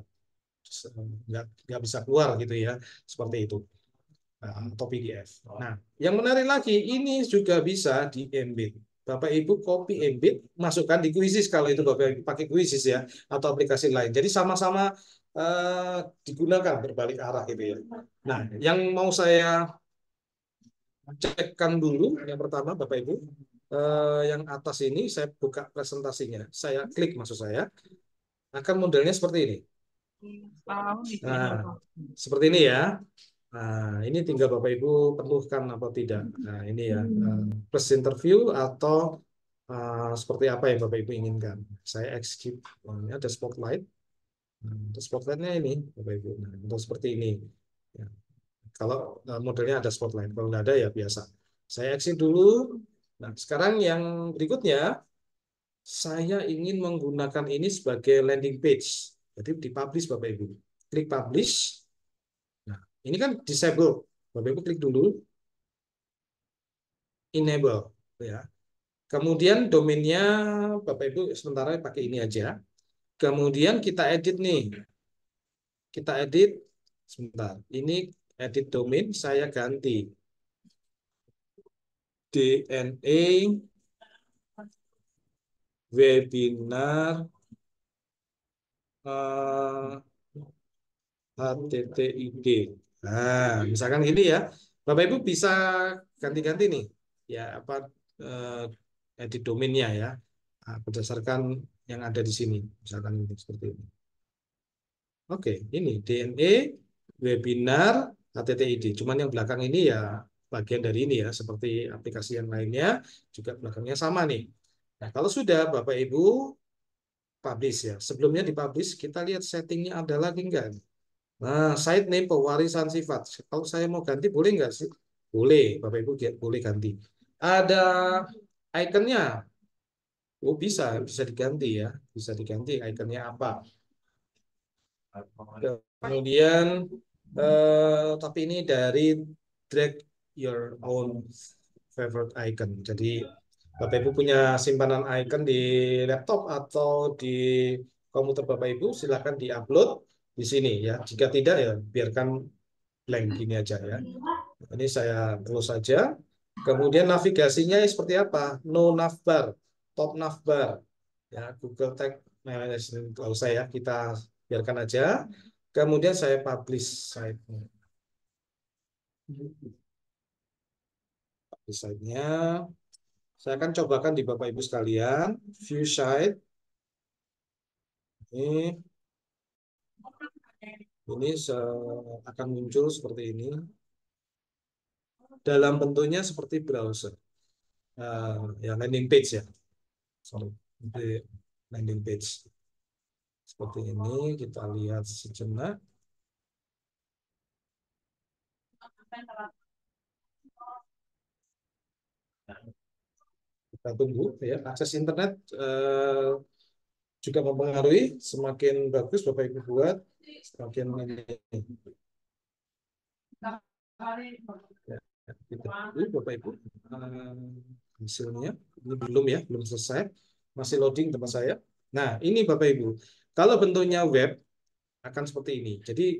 nggak bisa keluar gitu ya, seperti itu. Atau PDF. Nah, yang menarik lagi, ini juga bisa di embed. Bapak Ibu copy embed, masukkan di Quizzes kalau itu Bapak Ibu pakai Quizzes ya, atau aplikasi lain. Jadi sama-sama digunakan berbalik arah gitu ya. Nah, yang mau saya cekkan dulu, yang pertama Bapak Ibu, yang atas ini saya buka presentasinya. Saya klik maksud saya, akan modelnya seperti ini. Nah, seperti ini ya. Nah, ini tinggal Bapak Ibu perlukan apa tidak. Nah, ini ya, plus interview atau seperti apa yang Bapak Ibu inginkan. Saya execute. Oh, ini ada spotlight. Nah, untuk spotlightnya ini, Bapak Ibu. Nah, untuk seperti ini. Ya. Kalau modelnya ada spotlight, kalau nggak ada ya biasa. Saya exit dulu. Nah, sekarang yang berikutnya, saya ingin menggunakan ini sebagai landing page. Jadi dipublish Bapak Ibu. Klik publish. Nah, ini kan disable. Bapak Ibu klik dulu enable ya. Kemudian domainnya Bapak Ibu sementara pakai ini aja. Kemudian kita edit nih. Kita edit sebentar. Ini edit domain saya ganti DNA webinar HTTID. Nah, misalkan gini ya. Bapak Ibu bisa ganti-ganti nih. Ya, apa edit domainnya ya. Berdasarkan yang ada di sini. Misalkan ini seperti ini. Oke, ini DNA webinar HTTID. Cuman yang belakang ini ya bagian dari ini ya, seperti aplikasi yang lainnya juga belakangnya sama nih. Nah, kalau sudah Bapak Ibu publish ya. Sebelumnya dipublish, kita lihat settingnya ada lagi enggak. Nah, site name pewarisan sifat. Kalau saya mau ganti boleh enggak sih? Boleh, Bapak Ibu boleh ganti. Ada ikonnya. Oh, bisa diganti ya. Bisa diganti ikonnya apa. Kemudian, tapi ini dari drag your own favorite icon. Jadi Bapak Ibu punya simpanan icon di laptop atau di komputer Bapak Ibu, silakan diupload di sini ya. Jika tidak ya biarkan blank gini aja ya. Ini saya close saja. Kemudian navigasinya seperti apa? No navbar, top navbar. Ya, Google Tag Management kalau saya kita biarkan aja. Kemudian saya publish site. Site-nya. Saya akan cobakan di Bapak Ibu sekalian. View site. Ini akan muncul seperti ini. Dalam bentuknya seperti browser. Ya landing page ya. Sorry. Landing page. Seperti ini. Kita lihat sejenak. Kita tunggu ya. Akses internet juga mempengaruhi. Semakin bagus Bapak Ibu buat, semakin ini. Ya, kita tunggu Bapak Ibu. Hasilnya ini belum ya, belum selesai. Masih loading tempat saya. Nah, ini Bapak Ibu. Kalau bentuknya web akan seperti ini. Jadi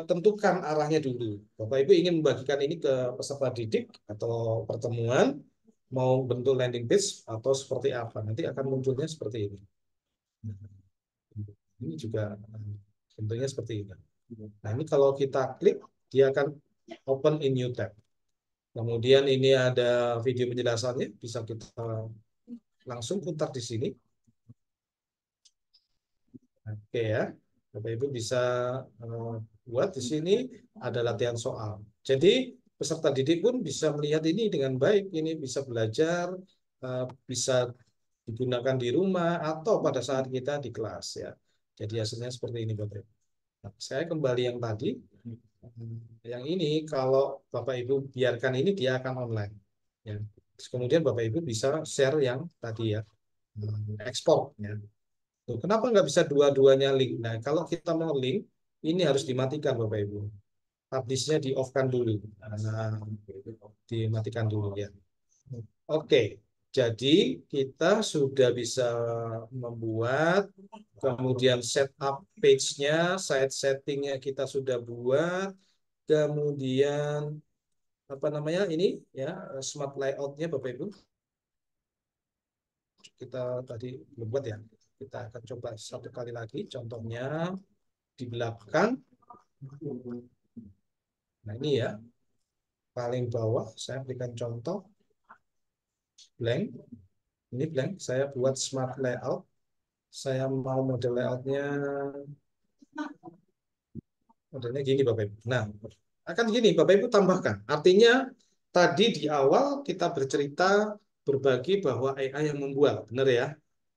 tentukan arahnya dulu. Bapak Ibu ingin membagikan ini ke peserta didik atau pertemuan, mau bentuk landing page atau seperti apa. Nanti akan munculnya seperti ini. Ini juga bentuknya seperti ini. Nah, ini kalau kita klik, dia akan open in new tab. Kemudian ini ada video penjelasannya, bisa kita langsung putar di sini. Oke ya, Bapak Ibu bisa buat di sini ada latihan soal. Jadi peserta didik pun bisa melihat ini dengan baik. Ini bisa belajar, bisa digunakan di rumah atau pada saat kita di kelas ya. Jadi hasilnya seperti ini Bapak Ibu. Nah, saya kembali yang tadi. Yang ini kalau Bapak Ibu biarkan ini dia akan online. Ya. Terus kemudian Bapak Ibu bisa share yang tadi ya, ekspor ya. Tuh, kenapa nggak bisa dua-duanya link? Nah, kalau kita mau link, ini harus dimatikan Bapak Ibu. Publish-nya di-off-kan dulu. Nah, dimatikan dulu ya. Oke, jadi kita sudah bisa membuat, kemudian setup page-nya, site setting-nya kita sudah buat, kemudian apa namanya ini ya, smart layout-nya Bapak Ibu. Kita tadi belum buat ya. Kita akan coba satu kali lagi, contohnya di belakang. Nah ini ya, paling bawah saya berikan contoh blank. Ini blank, saya buat smart layout. Saya mau model layoutnya modelnya gini Bapak Ibu. Nah, akan gini Bapak Ibu tambahkan. Artinya tadi di awal kita bercerita berbagi bahwa AI yang membuat, benar ya?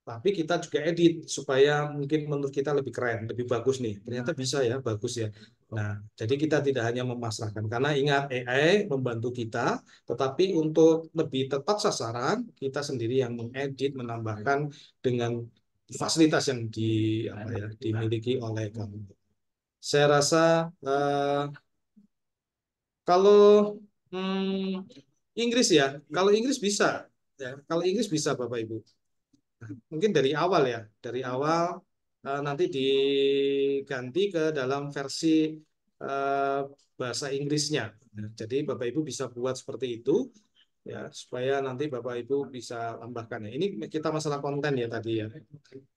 Tapi kita juga edit supaya mungkin menurut kita lebih keren, lebih bagus nih. Ternyata bisa ya, bagus ya. Nah, jadi kita tidak hanya memasrahkan. Karena ingat AI membantu kita, tetapi untuk lebih tepat sasaran, kita sendiri yang mengedit, menambahkan dengan fasilitas yang dimiliki oleh kamu. Saya rasa kalau Inggris ya, kalau Inggris bisa, ya, kalau Inggris bisa Bapak Ibu. Mungkin dari awal ya, dari awal nanti diganti ke dalam versi bahasa Inggrisnya. Nah, jadi Bapak Ibu bisa buat seperti itu ya, supaya nanti Bapak Ibu bisa tambahkan ya. Ini kita masalah konten ya tadi ya.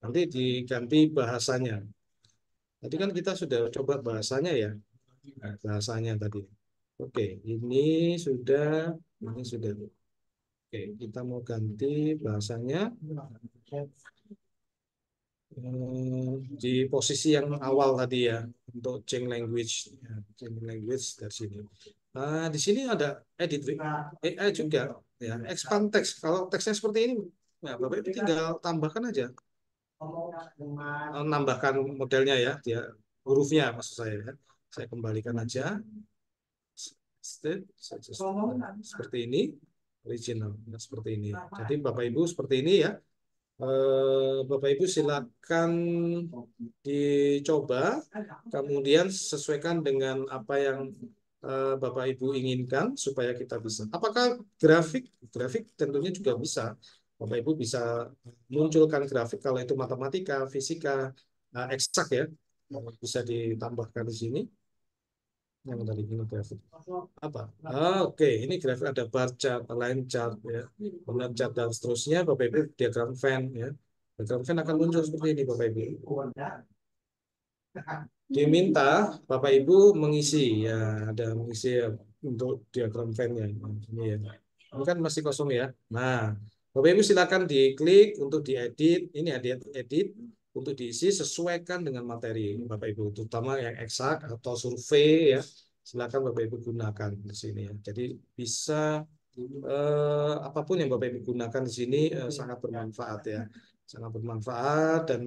Nanti diganti bahasanya. Tadi kan kita sudah coba bahasanya ya. Nah, bahasanya tadi. Oke, ini sudah. Oke, kita mau ganti bahasanya di posisi yang awal tadi ya, untuk change language. Ya, change language dari sini. Nah, di sini ada edit AI juga ya, expand text. Kalau teksnya seperti ini, ya Bapak Ibu tinggal tambahkan aja, nambahkan modelnya ya, dia hurufnya maksud saya ya. Saya kembalikan aja. Seperti ini original seperti ini. Jadi Bapak Ibu seperti ini ya. Bapak Ibu silakan dicoba, kemudian sesuaikan dengan apa yang Bapak Ibu inginkan supaya kita bisa. Apakah grafik? Grafik tentunya juga bisa. Bapak Ibu bisa munculkan grafik kalau itu matematika, fisika, eksak ya, bisa ditambahkan di sini. Yang tadi ini grafik apa? Oke, ini grafik ada bar chart, line chart ya, kemudian chart dan seterusnya. Bapak Ibu diagram Venn ya, diagram Venn akan muncul seperti ini Bapak Ibu. Diminta Bapak Ibu mengisi ya, ada mengisi ya, untuk diagram Venn-nya ini ya. Ini kan masih kosong ya. Nah, Bapak Ibu silakan diklik untuk diedit. Ini edit, edit untuk diisi sesuaikan dengan materi Bapak Ibu, terutama yang eksak atau survei ya. Silakan Bapak Ibu gunakan di sini ya. Jadi bisa apapun yang Bapak Ibu gunakan di sini sangat bermanfaat ya. Sangat bermanfaat dan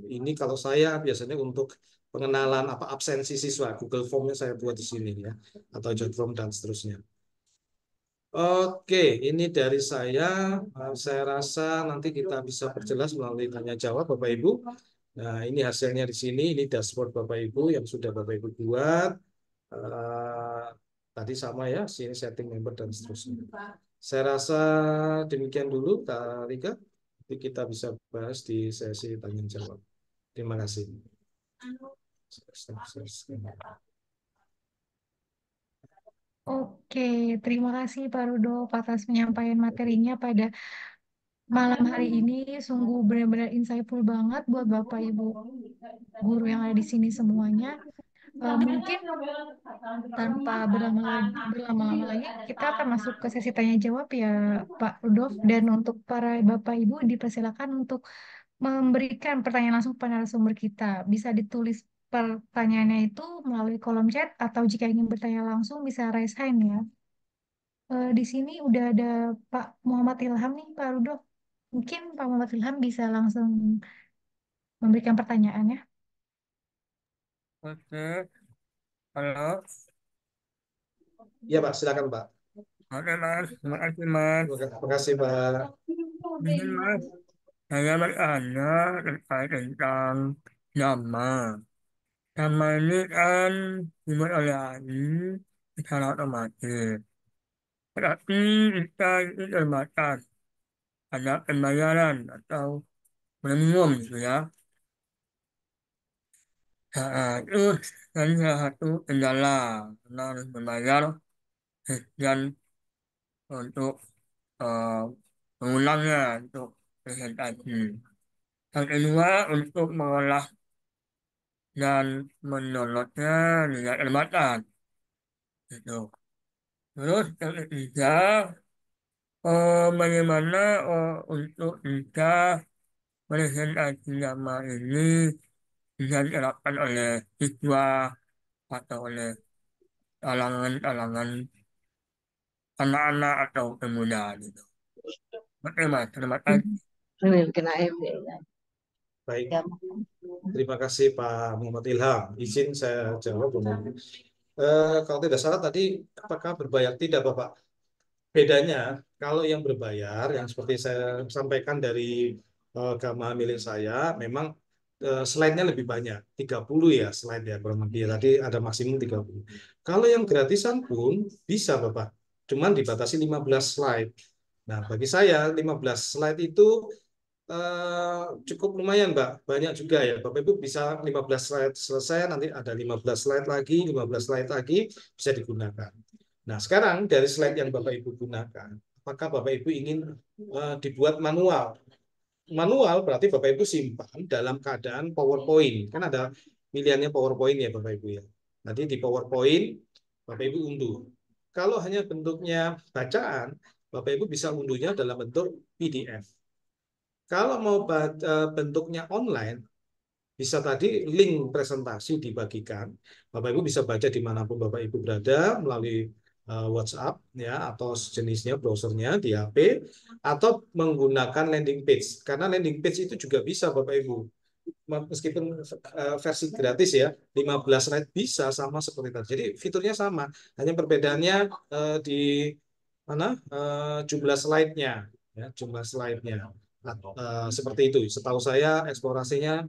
ini kalau saya biasanya untuk pengenalan apa absensi siswa, Google Form-nya saya buat di sini ya, atau Jot Form dan seterusnya. Oke, ini dari saya. Saya rasa nanti kita bisa perjelas melalui tanya jawab Bapak Ibu. Nah, ini hasilnya di sini. Ini dashboard Bapak Ibu yang sudah Bapak Ibu buat. Eh, Tadi sama ya, sini setting member dan seterusnya. Saya rasa demikian dulu, Kak Rika. Nanti kita bisa bahas di sesi tanya jawab. Terima kasih. Oke, terima kasih Pak Rudolf atas penyampaian materinya pada malam hari ini. Sungguh benar-benar insightful banget buat Bapak Ibu guru yang ada di sini semuanya. Mungkin tanpa berlama-lama lagi, kita akan masuk ke sesi tanya jawab ya Pak Rudolf. Dan untuk para Bapak Ibu dipersilakan untuk memberikan pertanyaan langsung kepada narasumber kita. Bisa ditulis pertanyaannya itu melalui kolom chat atau jika ingin bertanya langsung bisa raise hand ya. Di sini udah ada Pak Muhammad Ilham nih, Pak Rudolf. Mungkin Pak Muhammad Ilham bisa langsung memberikan pertanyaannya. Oke, halo. Ya Pak, silakan Pak. Oke Mas, terima kasih Mas. Terima kasih Pak. Ini Mas, saya bertanya terkait tentang nama. Nama ini kan dibuat oleh AI secara otomatis. Tapi kita itu terbatas. Ada pembayaran atau premium gitu ya. Nah, itu kan salah satu kendala. Karena harus membayar sekian untuk eh, mengulangnya untuk presentasi. Yang kedua untuk mengolah dan mendownloadnya juga terbatas gitu. Terus yang ketiga bagaimana untuk bisa presentasi nama ini bisa diterapkan oleh siswa atau oleh kalangan-kalangan anak-anak atau pemuda gitu. Oke Mas, terima kasih. Baik, terima kasih Pak Muhammad Ilham. Izin saya jawab. Kalau tidak salah tadi apakah berbayar? Tidak, Bapak. Bedanya kalau yang berbayar, yang seperti saya sampaikan dari Gama milik saya, memang slide-nya lebih banyak, 30 ya slide ya kurang lebih. Tadi ada maksimum 30. Kalau yang gratisan pun bisa, Bapak. Cuman dibatasi 15 slide. Nah, bagi saya 15 slide itu cukup lumayan, Mbak. Banyak juga ya. Bapak Ibu bisa 15 slide selesai, nanti ada 15 slide lagi, 15 slide lagi bisa digunakan. Nah, sekarang dari slide yang Bapak Ibu gunakan, apakah Bapak Ibu ingin dibuat manual? Manual berarti Bapak Ibu simpan dalam keadaan PowerPoint. Kan ada pilihannya PowerPoint ya Bapak Ibu ya. Nanti di PowerPoint Bapak Ibu unduh. Kalau hanya bentuknya bacaan, Bapak Ibu bisa unduhnya dalam bentuk PDF. Kalau mau bentuknya online, bisa tadi link presentasi dibagikan. Bapak Ibu bisa baca dimanapun Bapak Ibu berada melalui WhatsApp ya atau sejenisnya browsernya di HP atau menggunakan landing page. Karena landing page itu juga bisa Bapak Ibu. Meskipun versi gratis ya, 15 slide bisa sama seperti tadi. Jadi fiturnya sama, hanya perbedaannya di mana jumlah slide-nya ya, jumlah slide-nya. Nah, seperti itu. Setahu saya eksplorasinya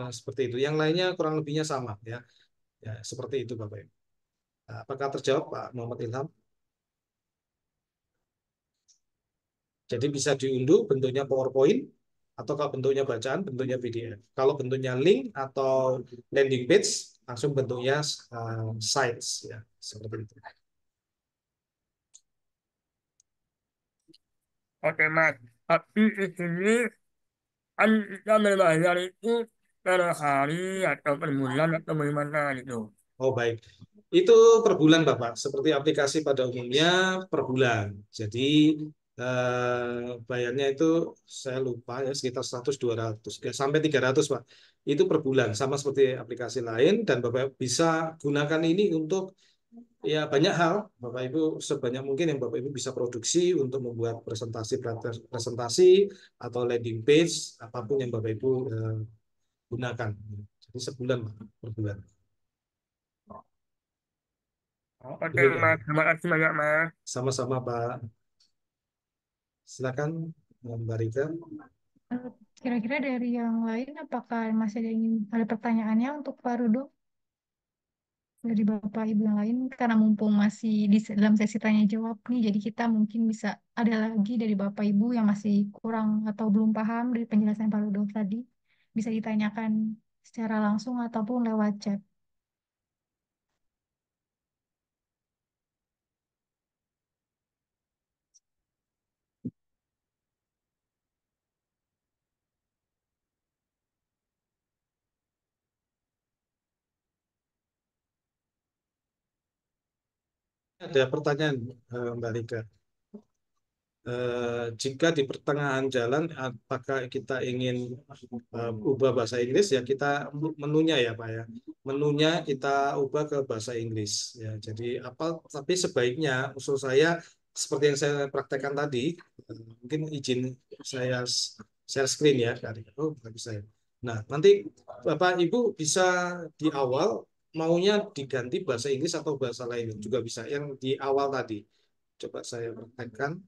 seperti itu. Yang lainnya kurang lebihnya sama ya. Ya, seperti itu Bapak Ibu. Nah, apakah terjawab Pak Muhammad Ilham? Jadi bisa diunduh bentuknya PowerPoint atau kalau bentuknya bacaan bentuknya PDF. Kalau bentuknya link atau landing page langsung bentuknya sites ya, seperti itu. Oke Mas, tapi di sini kan kita berbayar itu per hari atau per bulan atau bagaimana gitu. Oh baik, itu per bulan Bapak. Seperti aplikasi pada umumnya per bulan. Jadi bayarnya itu saya lupa ya sekitar 100-200 sampai 300 Pak. Itu per bulan sama seperti aplikasi lain dan Bapak bisa gunakan ini untuk ya banyak hal. Bapak Ibu sebanyak mungkin yang Bapak Ibu bisa produksi untuk membuat presentasi atau landing page apapun yang Bapak Ibu gunakan. Jadi sebulan Pak, per bulan. Oke, Demikian. Mas. Terima kasih banyak, Mas. Sama-sama Pak. Silakan Mbak Rika. Eh, Kira-kira dari yang lain, apakah masih ada pertanyaannya untuk Pak Rudo dari Bapak Ibu yang lain? Karena mumpung masih di dalam sesi tanya jawab nih, jadi kita mungkin bisa ada lagi dari Bapak Ibu yang masih kurang atau belum paham dari penjelasan Pak Rudo tadi, bisa ditanyakan secara langsung ataupun lewat chat. Ada pertanyaan Mbak Rika. Jika di pertengahan jalan, apakah kita ingin ubah bahasa Inggris ya kita menunya ya Pak ya. Menunya kita ubah ke bahasa Inggris ya. Jadi apa? Tapi sebaiknya usul saya seperti yang saya praktekkan tadi, mungkin izin saya share screen ya. Oh nggak bisa ya. Nah nanti Bapak Ibu bisa di awal maunya diganti bahasa Inggris atau bahasa lain juga bisa. Yang di awal tadi. Coba saya praktekkan.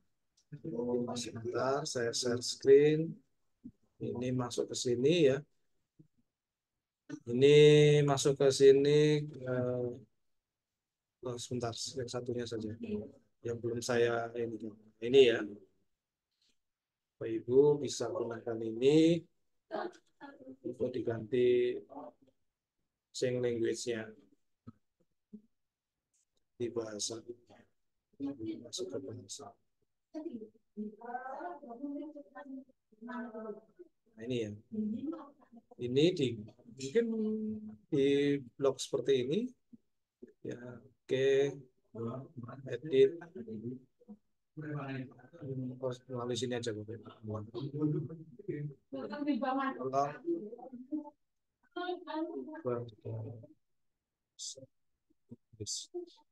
Sebentar, saya share screen. Ini masuk ke sini ya. Ini masuk ke sini. Sebentar, yang satunya saja. Yang belum saya ini. Ini ya. Bapak Ibu bisa gunakan ini untuk diganti sing language-nya di bahasa. Masuk ke bahasa. Nah, ini ya. Ini mungkin di blog seperti ini ya. Oke. Edit. Melalui sini aja Bapak Ibu.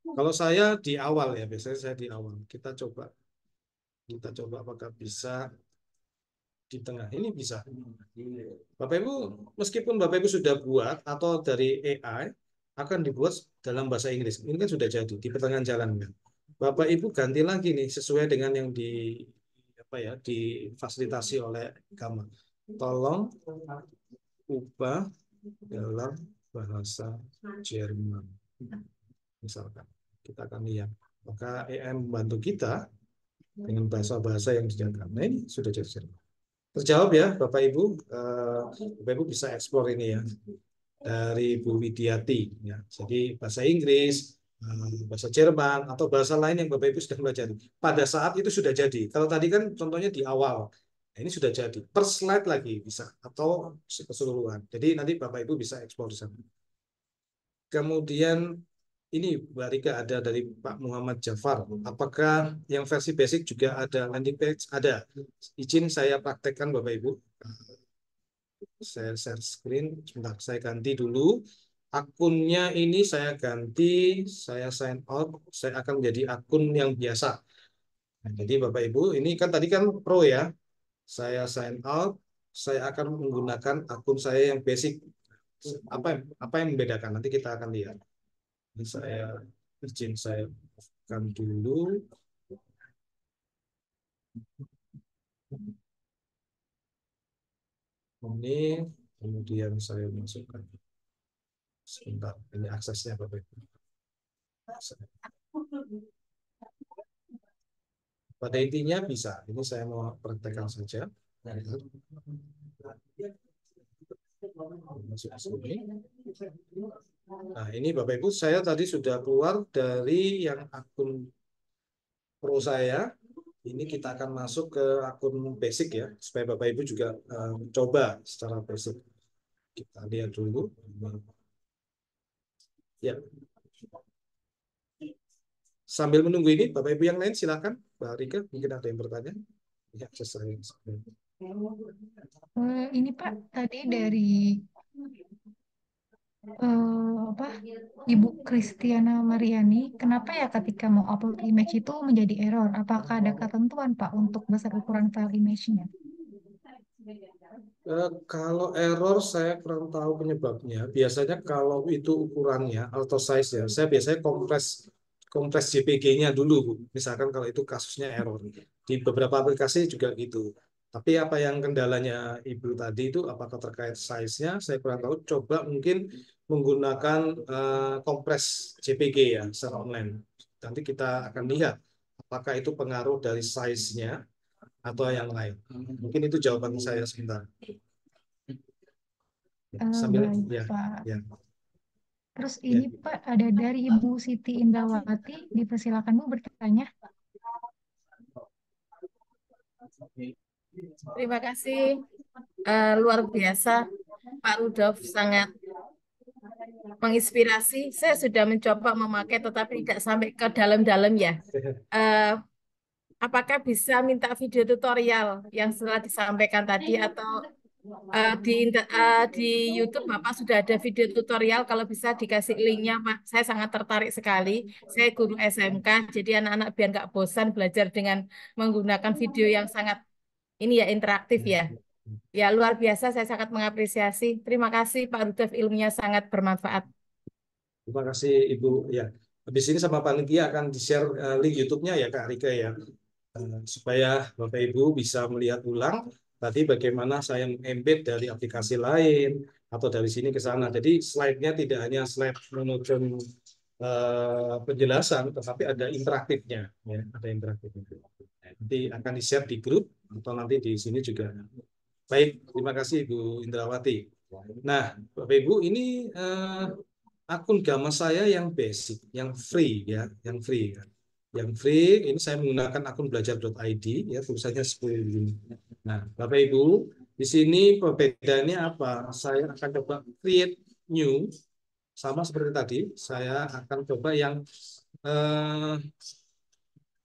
Kalau saya di awal ya, biasanya saya di awal. Kita coba apakah bisa di tengah. Ini bisa. Bapak Ibu, meskipun Bapak Ibu sudah buat atau dari AI akan dibuat dalam bahasa Inggris. Ini kan sudah jadi di pertengahan jalan kan. Bapak Ibu ganti lagi nih sesuai dengan yang di apa ya difasilitasi oleh Gama. Tolong ubah dalam bahasa Jerman. Misalkan kita akan lihat maka AI membantu kita dengan bahasa-bahasa yang dijaga. Nah ini sudah jadi Jerman. Terjawab ya Bapak Ibu. Bapak Ibu bisa eksplor ini ya dari Bu Widiati ya. Jadi bahasa Inggris, bahasa Jerman atau bahasa lain yang Bapak Ibu sudah pelajari. Pada saat itu sudah jadi. Kalau tadi kan contohnya di awal. Nah, ini sudah jadi. Per slide lagi bisa atau keseluruhan. Jadi nanti Bapak Ibu bisa eksplor di sana. Kemudian ini Mbak Rika ada dari Pak Muhammad Jafar. Apakah yang versi basic juga ada landing page? Ada. Izin saya praktekkan Bapak Ibu. Saya share screen. Sebentar, saya ganti dulu. Akunnya ini saya ganti, saya sign out. Saya akan menjadi akun yang biasa. Nah, jadi Bapak Ibu, ini kan tadi kan pro ya. Saya sign out. Saya akan menggunakan akun saya yang basic. Apa yang membedakan? Nanti kita akan lihat. Ini saya akan dulu. Ini kemudian saya masukkan. Sebentar, ini aksesnya Bapak Ibu. Pada intinya bisa. Ini saya mau praktekkan saja. Masuk ke sini. Nah, ini Bapak Ibu, saya tadi sudah keluar dari yang akun pro saya. Ini kita akan masuk ke akun basic ya, supaya Bapak Ibu juga coba secara basic. Kita lihat dulu. Ya. Sambil menunggu ini, Bapak Ibu yang lain silakan. Mbak Rika, mungkin ada yang bertanya. Ya, selesai. Ini Pak, tadi dari apa Ibu Kristiana Mariani, kenapa ya ketika mau upload image itu menjadi error? Apakah ada ketentuan Pak untuk besar ukuran file image-nya? Kalau error saya kurang tahu penyebabnya. Biasanya kalau itu ukurannya atau size ya, saya biasanya kompres JPG-nya dulu, Bu. Misalkan kalau itu kasusnya error. Di beberapa aplikasi juga gitu. Tapi apa yang kendalanya Ibu tadi itu apakah terkait size-nya? Saya kurang tahu. Coba mungkin menggunakan kompres JPG ya secara online. Nanti kita akan lihat apakah itu pengaruh dari size-nya atau yang lain. Mungkin itu jawaban saya sebentar. Sambil Baik ya, Pak. ya, Terus ya. ini Pak, ada dari Ibu Siti Indrawati, dipersilakan Bu bertanya. Terima kasih. Luar biasa. Pak Rudolf sangat menginspirasi. Saya sudah mencoba memakai tetapi tidak sampai ke dalam-dalam ya. Eh, apakah bisa minta video tutorial yang setelah disampaikan tadi atau di YouTube Bapak sudah ada video tutorial, kalau bisa dikasih linknya Pak. Saya sangat tertarik sekali. Saya guru SMK, jadi anak-anak biar nggak bosan belajar dengan menggunakan video yang sangat ini ya interaktif ya. Ya luar biasa, saya sangat mengapresiasi. Terima kasih Pak Rudolf, ilmunya sangat bermanfaat. Terima kasih Ibu. Ya, habis ini sama panitia akan di-share link YouTube-nya ya Kak Rika ya. Supaya Bapak Ibu bisa melihat ulang tadi bagaimana saya mengembed dari aplikasi lain atau dari sini ke sana. Jadi slide-nya tidak hanya slide monoton penjelasan, tetapi ada interaktifnya, ya, ada interaktifnya. Nanti akan di-share di grup atau nanti di sini juga. Baik, terima kasih Ibu Indrawati. Nah, Bapak Ibu, ini akun Gamma saya yang basic, yang free ya, yang free ya. Yang free ini saya menggunakan akun belajar.id ya, tulisannya 10. Nah, Bapak Ibu, di sini perbedaannya apa? Saya akan coba create new sama seperti tadi, saya akan coba yang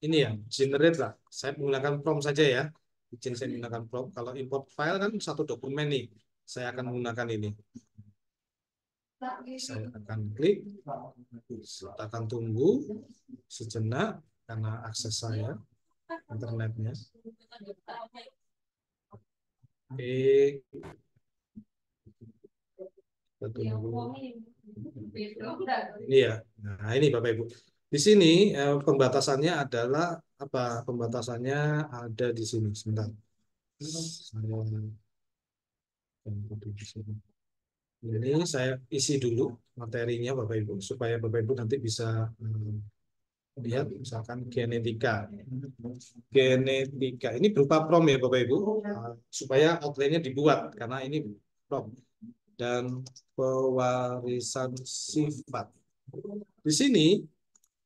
ini ya, generate lah. Saya menggunakan prompt saja ya. Izin saya menggunakan prompt. Kalau import file kan satu dokumen nih. Saya akan menggunakan ini. Saya akan klik. Kita akan tunggu sejenak karena akses saya internetnya. Oke. Kita tunggu. Ini ya. Nah, ini Bapak Ibu. Di sini pembatasannya adalah apa? Pembatasannya ada di sini. Sebentar. Ini saya isi dulu materinya Bapak Ibu supaya Bapak Ibu nanti bisa lihat misalkan genetika. Genetika ini berupa prompt ya Bapak Ibu supaya outline-nya dibuat karena ini prompt dan pewarisan sifat. Di sini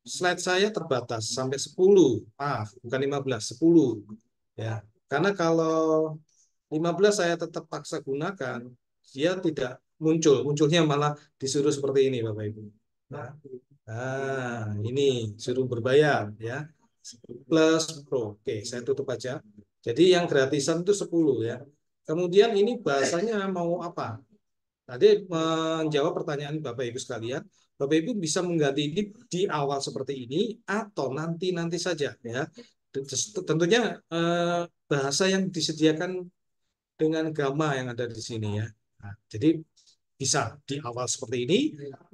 slide saya terbatas sampai 10. Bukan 15, 10 ya. Karena kalau 15 saya tetap paksa gunakan, dia tidak muncul. Munculnya malah disuruh seperti ini, Bapak Ibu. Ini suruh berbayar ya. Plus Pro. Oke, saya tutup aja. Jadi yang gratisan itu 10 ya. Kemudian ini bahasanya mau apa? Tadi menjawab pertanyaan Bapak Ibu sekalian, Bapak Ibu bisa mengganti ini di awal seperti ini atau nanti saja ya. Tentunya bahasa yang disediakan dengan gamma yang ada di sini ya. Nah, jadi bisa di awal seperti ini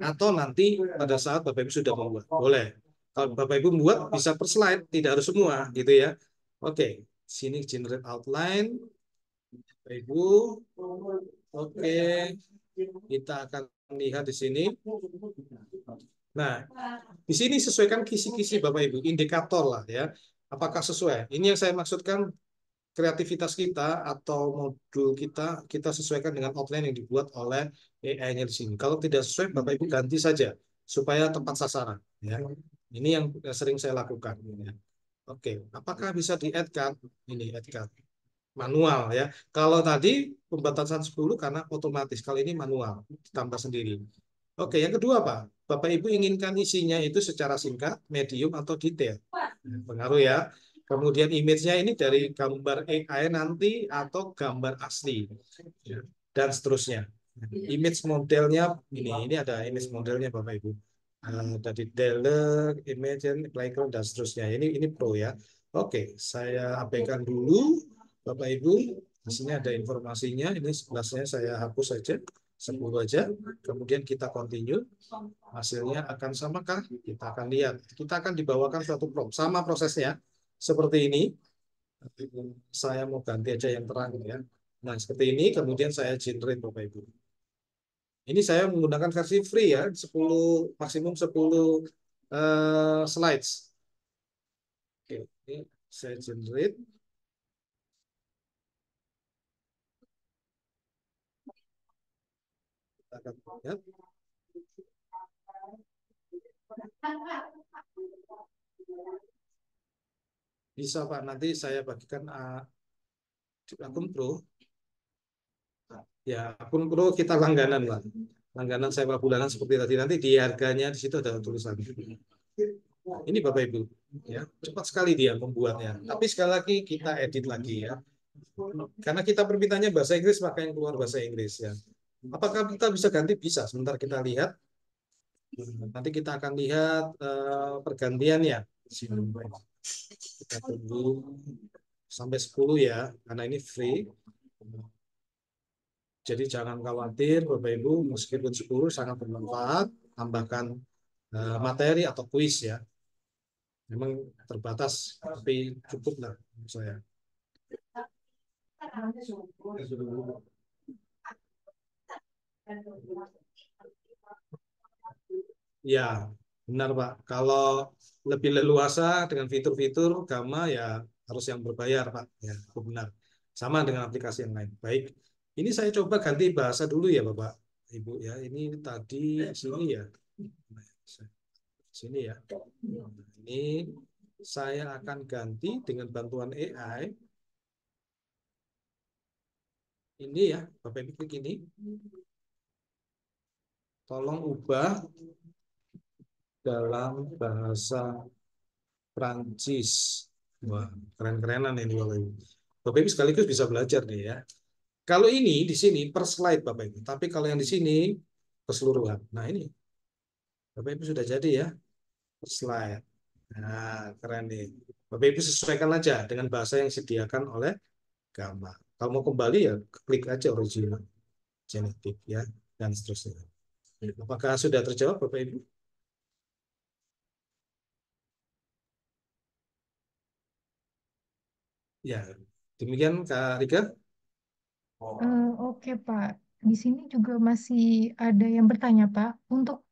atau nanti pada saat Bapak Ibu sudah membuat. Boleh. Kalau Bapak Ibu membuat bisa per slide, tidak harus semua gitu ya. Oke, sini generate outline. Bapak Ibu. Oke. Kita akan lihat di sini. Nah, di sini sesuaikan kisi-kisi Bapak Ibu, indikator lah ya. Apakah sesuai? Ini yang saya maksudkan kreativitas kita atau modul kita sesuaikan dengan outline yang dibuat oleh AI-nya di sini. Kalau tidak sesuai, Bapak Ibu ganti saja supaya tepat sasaran. Ya. Ini yang sering saya lakukan. Ya. Oke, apakah bisa di-add card? Ini add card. Manual ya. Kalau tadi pembatasan 10 karena otomatis, kalau ini manual, ditambah sendiri. Oke, yang kedua Pak, Bapak Ibu inginkan isinya itu secara singkat, medium atau detail. Pengaruh ya. Kemudian image-nya ini dari gambar AI nanti atau gambar asli. Ya. Dan seterusnya. Image modelnya ini ada image modelnya Bapak Ibu. Dari Deller, Image, Playground dan seterusnya. Ini pro ya. Oke, saya abaikan dulu Bapak Ibu. Di sini ada informasinya. Ini sebelasnya saya hapus saja. 10 aja. Kemudian kita continue. Hasilnya akan samakah? Kita akan lihat. Kita akan dibawakan suatu prompt. Sama prosesnya. Seperti ini. Saya mau ganti aja yang terang ya. Nah, seperti ini. Kemudian saya generate Bapak Ibu. Ini saya menggunakan versi free ya. 10, maksimum 10 slides. Oke, ini saya generate. Kita akan lihat. Bisa Pak, nanti saya bagikan di akun Pro. Ya, akun Pro kita langganan lah. Langganan sewa bulanan seperti tadi. Nanti di harganya di situ ada tulisan. Ini Bapak Ibu, ya cepat sekali dia membuatnya. Tapi sekali lagi kita edit lagi ya. Karena kita permintaannya bahasa Inggris, maka yang keluar bahasa Inggris ya. Apakah kita bisa ganti? Bisa. Sebentar kita lihat. Nanti kita akan lihat pergantiannya. Kita tunggu sampai 10 ya, karena ini free. Jadi jangan khawatir Bapak Ibu, meskipun 10 sangat bermanfaat, tambahkan materi atau kuis ya. Memang terbatas, tapi cukup lah menurut saya. Ya, benar Pak. Kalau lebih leluasa dengan fitur-fitur Gamma ya harus yang berbayar Pak. Ya, itu benar. Sama dengan aplikasi yang lain. Baik, ini saya coba ganti bahasa dulu ya Bapak, Ibu ya. Ini tadi sini ya. Sini ya. Ini saya akan ganti dengan bantuan AI. Ini ya, Bapak Ibu klik ini. Tolong ubah dalam bahasa Prancis. Wah, keren-kerenan ini Bapak Ibu. Bapak Ibu sekaligus bisa belajar nih ya. Kalau ini di sini per slide Bapak Ibu, tapi kalau yang di sini keseluruhan. Nah ini Bapak Ibu sudah jadi ya per slide. Nah keren nih. Bapak Ibu sesuaikan aja dengan bahasa yang disediakan oleh Gamma. Kalau mau kembali ya klik aja original, genetik ya dan seterusnya. Apakah sudah terjawab Bapak Ibu? Ya, demikian Kak Rika. Oke Pak, di sini juga masih ada yang bertanya Pak. Untuk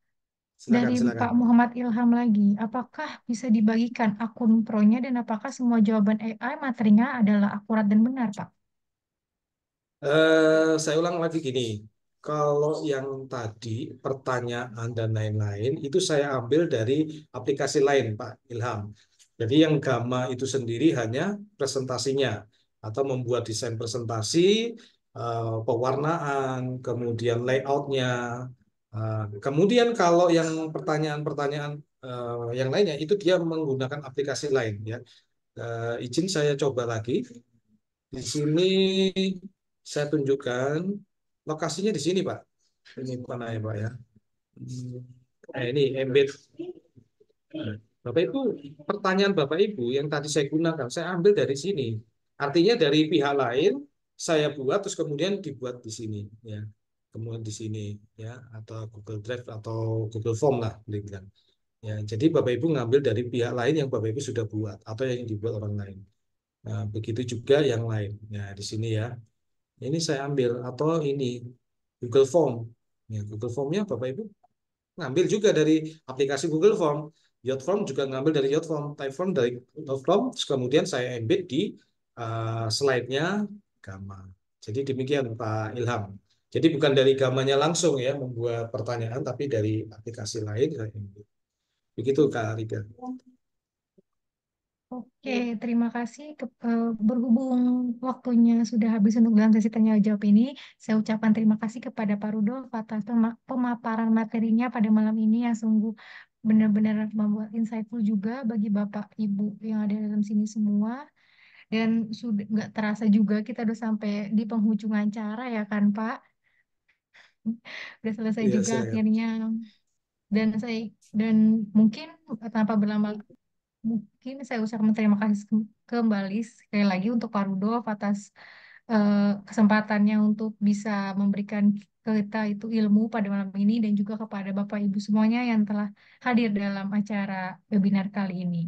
Silakan, dari silakan. Pak Muhammad Ilham lagi, apakah bisa dibagikan akun pro-nya dan apakah semua jawaban AI materinya adalah akurat dan benar Pak? Saya ulang lagi gini. Kalau yang tadi pertanyaan dan lain-lain itu saya ambil dari aplikasi lain, Pak Ilham. Jadi yang Gamma itu sendiri hanya presentasinya atau membuat desain presentasi, pewarnaan, kemudian layoutnya. Kemudian kalau yang pertanyaan-pertanyaan yang lainnya itu dia menggunakan aplikasi lain ya. Izin saya coba lagi. Di sini saya tunjukkan lokasinya di sini, Pak. Ini mana ya, Pak ya? Ini embed. Bapak Ibu, pertanyaan Bapak Ibu yang tadi saya gunakan, saya ambil dari sini. Artinya dari pihak lain saya buat terus kemudian dibuat di sini, ya. Kemudian di sini, ya, atau Google Drive atau Google Form lah, bilang. Ya, jadi Bapak Ibu ngambil dari pihak lain yang Bapak Ibu sudah buat atau yang dibuat orang lain. Nah, begitu juga yang lain. Ya, di sini ya. Ini saya ambil atau ini Google Form. Ya, Google Formnya Bapak Ibu ngambil juga dari aplikasi Google Form. Yotform juga ngambil dari Yotform, Typeform dari Yotform, terus kemudian saya embed di slide-nya Gamma. Jadi demikian Pak Ilham. Jadi bukan dari Gammanya langsung ya membuat pertanyaan, tapi dari aplikasi lain saya embed. Begitu Kak Rida. Oke, terima kasih. Berhubung waktunya sudah habis untuk dalam sesi tanya jawab ini, saya ucapkan terima kasih kepada Pak Rudolf atas pemaparan materinya pada malam ini yang sungguh benar-benar membuat insightful juga bagi Bapak Ibu yang ada dalam sini semua. Dan sudah nggak terasa juga kita udah sampai di penghujung acara ya kan Pak? Udah selesai Iya, juga saya. akhirnya. Dan saya dan mungkin tanpa berlama mungkin saya ucapkan terima kasih kembali sekali lagi untuk Pak Rudolf atas kesempatannya untuk bisa memberikan kita itu ilmu pada malam ini dan juga kepada Bapak Ibu semuanya yang telah hadir dalam acara webinar kali ini.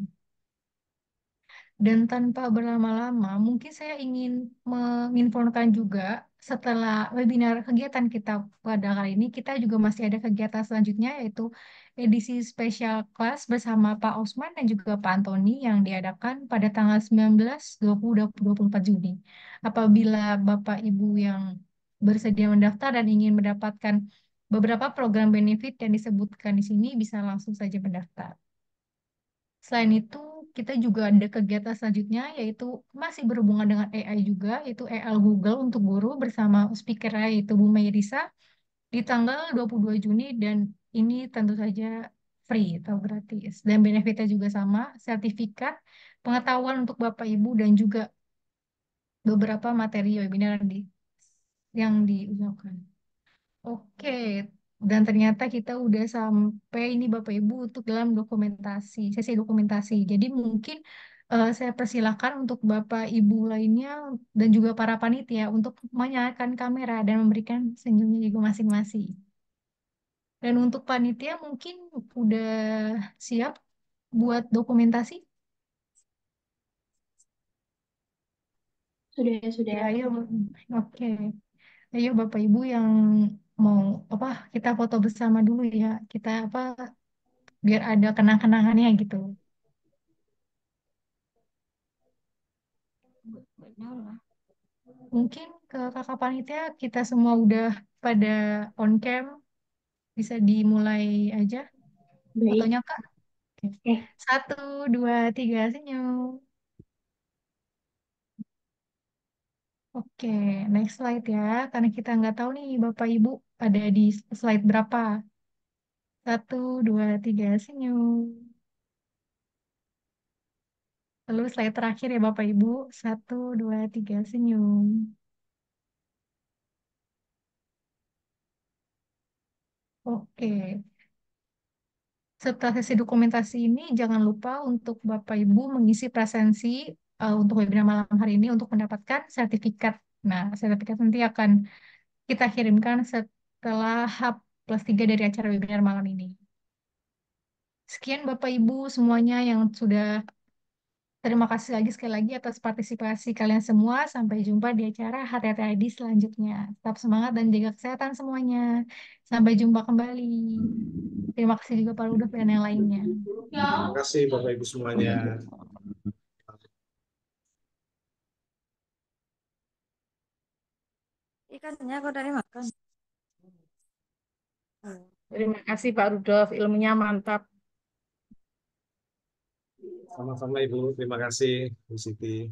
Dan tanpa berlama-lama, mungkin saya ingin menginfokan juga setelah webinar kegiatan kita pada kali ini, kita juga masih ada kegiatan selanjutnya yaitu edisi spesial kelas bersama Pak Osman dan juga Pak Antoni yang diadakan pada tanggal 19, 20, 24 Juni. Apabila Bapak Ibu yang bersedia mendaftar dan ingin mendapatkan beberapa program benefit yang disebutkan di sini, bisa langsung saja mendaftar. Selain itu, kita juga ada kegiatan selanjutnya, yaitu masih berhubungan dengan AI juga, yaitu AI Google untuk guru bersama speakernya, yaitu Bu Meirisa, di tanggal 22 Juni, dan ini tentu saja free atau gratis. Dan benefitnya juga sama, sertifikat, pengetahuan untuk Bapak Ibu, dan juga beberapa materi webinar yang diusahakan. Oke, dan ternyata kita udah sampai ini Bapak Ibu untuk dalam dokumentasi, sesi dokumentasi. Jadi mungkin saya persilakan untuk Bapak Ibu lainnya dan juga para panitia untuk menyalakan kamera dan memberikan senyumnya juga masing-masing. Dan untuk panitia mungkin udah siap buat dokumentasi? Sudah. Ya, ayo. Oke. Ayo Bapak Ibu yang mau apa kita foto bersama dulu ya. Kita apa biar ada kenang-kenangannya gitu. Mungkin ke kakak panitia kita semua udah pada on cam, bisa dimulai aja Baik. fotonya Kak. Oke. Oke. 1, 2, 3, senyum. Oke, next slide ya. Karena kita nggak tahu nih Bapak Ibu ada di slide berapa. 1, 2, 3, senyum. Lalu slide terakhir ya Bapak Ibu. 1, 2, 3, senyum. Oke. Setelah sesi dokumentasi ini, jangan lupa untuk Bapak Ibu mengisi presensi untuk webinar malam hari ini untuk mendapatkan sertifikat. Nah, sertifikat nanti akan kita kirimkan setelah H+3 dari acara webinar malam ini. Sekian Bapak Ibu semuanya yang sudah terima kasih lagi sekali lagi atas partisipasi kalian semua. Sampai jumpa di acara HTTID selanjutnya. Tetap semangat dan jaga kesehatan semuanya. Sampai jumpa kembali. Terima kasih juga Pak Rudolf dan yang lainnya. Terima kasih Bapak Ibu semuanya. Ikannya kok dari makan. Terima kasih Pak Rudolf, ilmunya mantap. Sama-sama Ibu, terima kasih Bu Siti.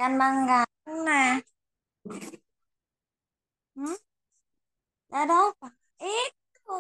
Ikan mangga. Nah, hmm? Ada apa? Itu.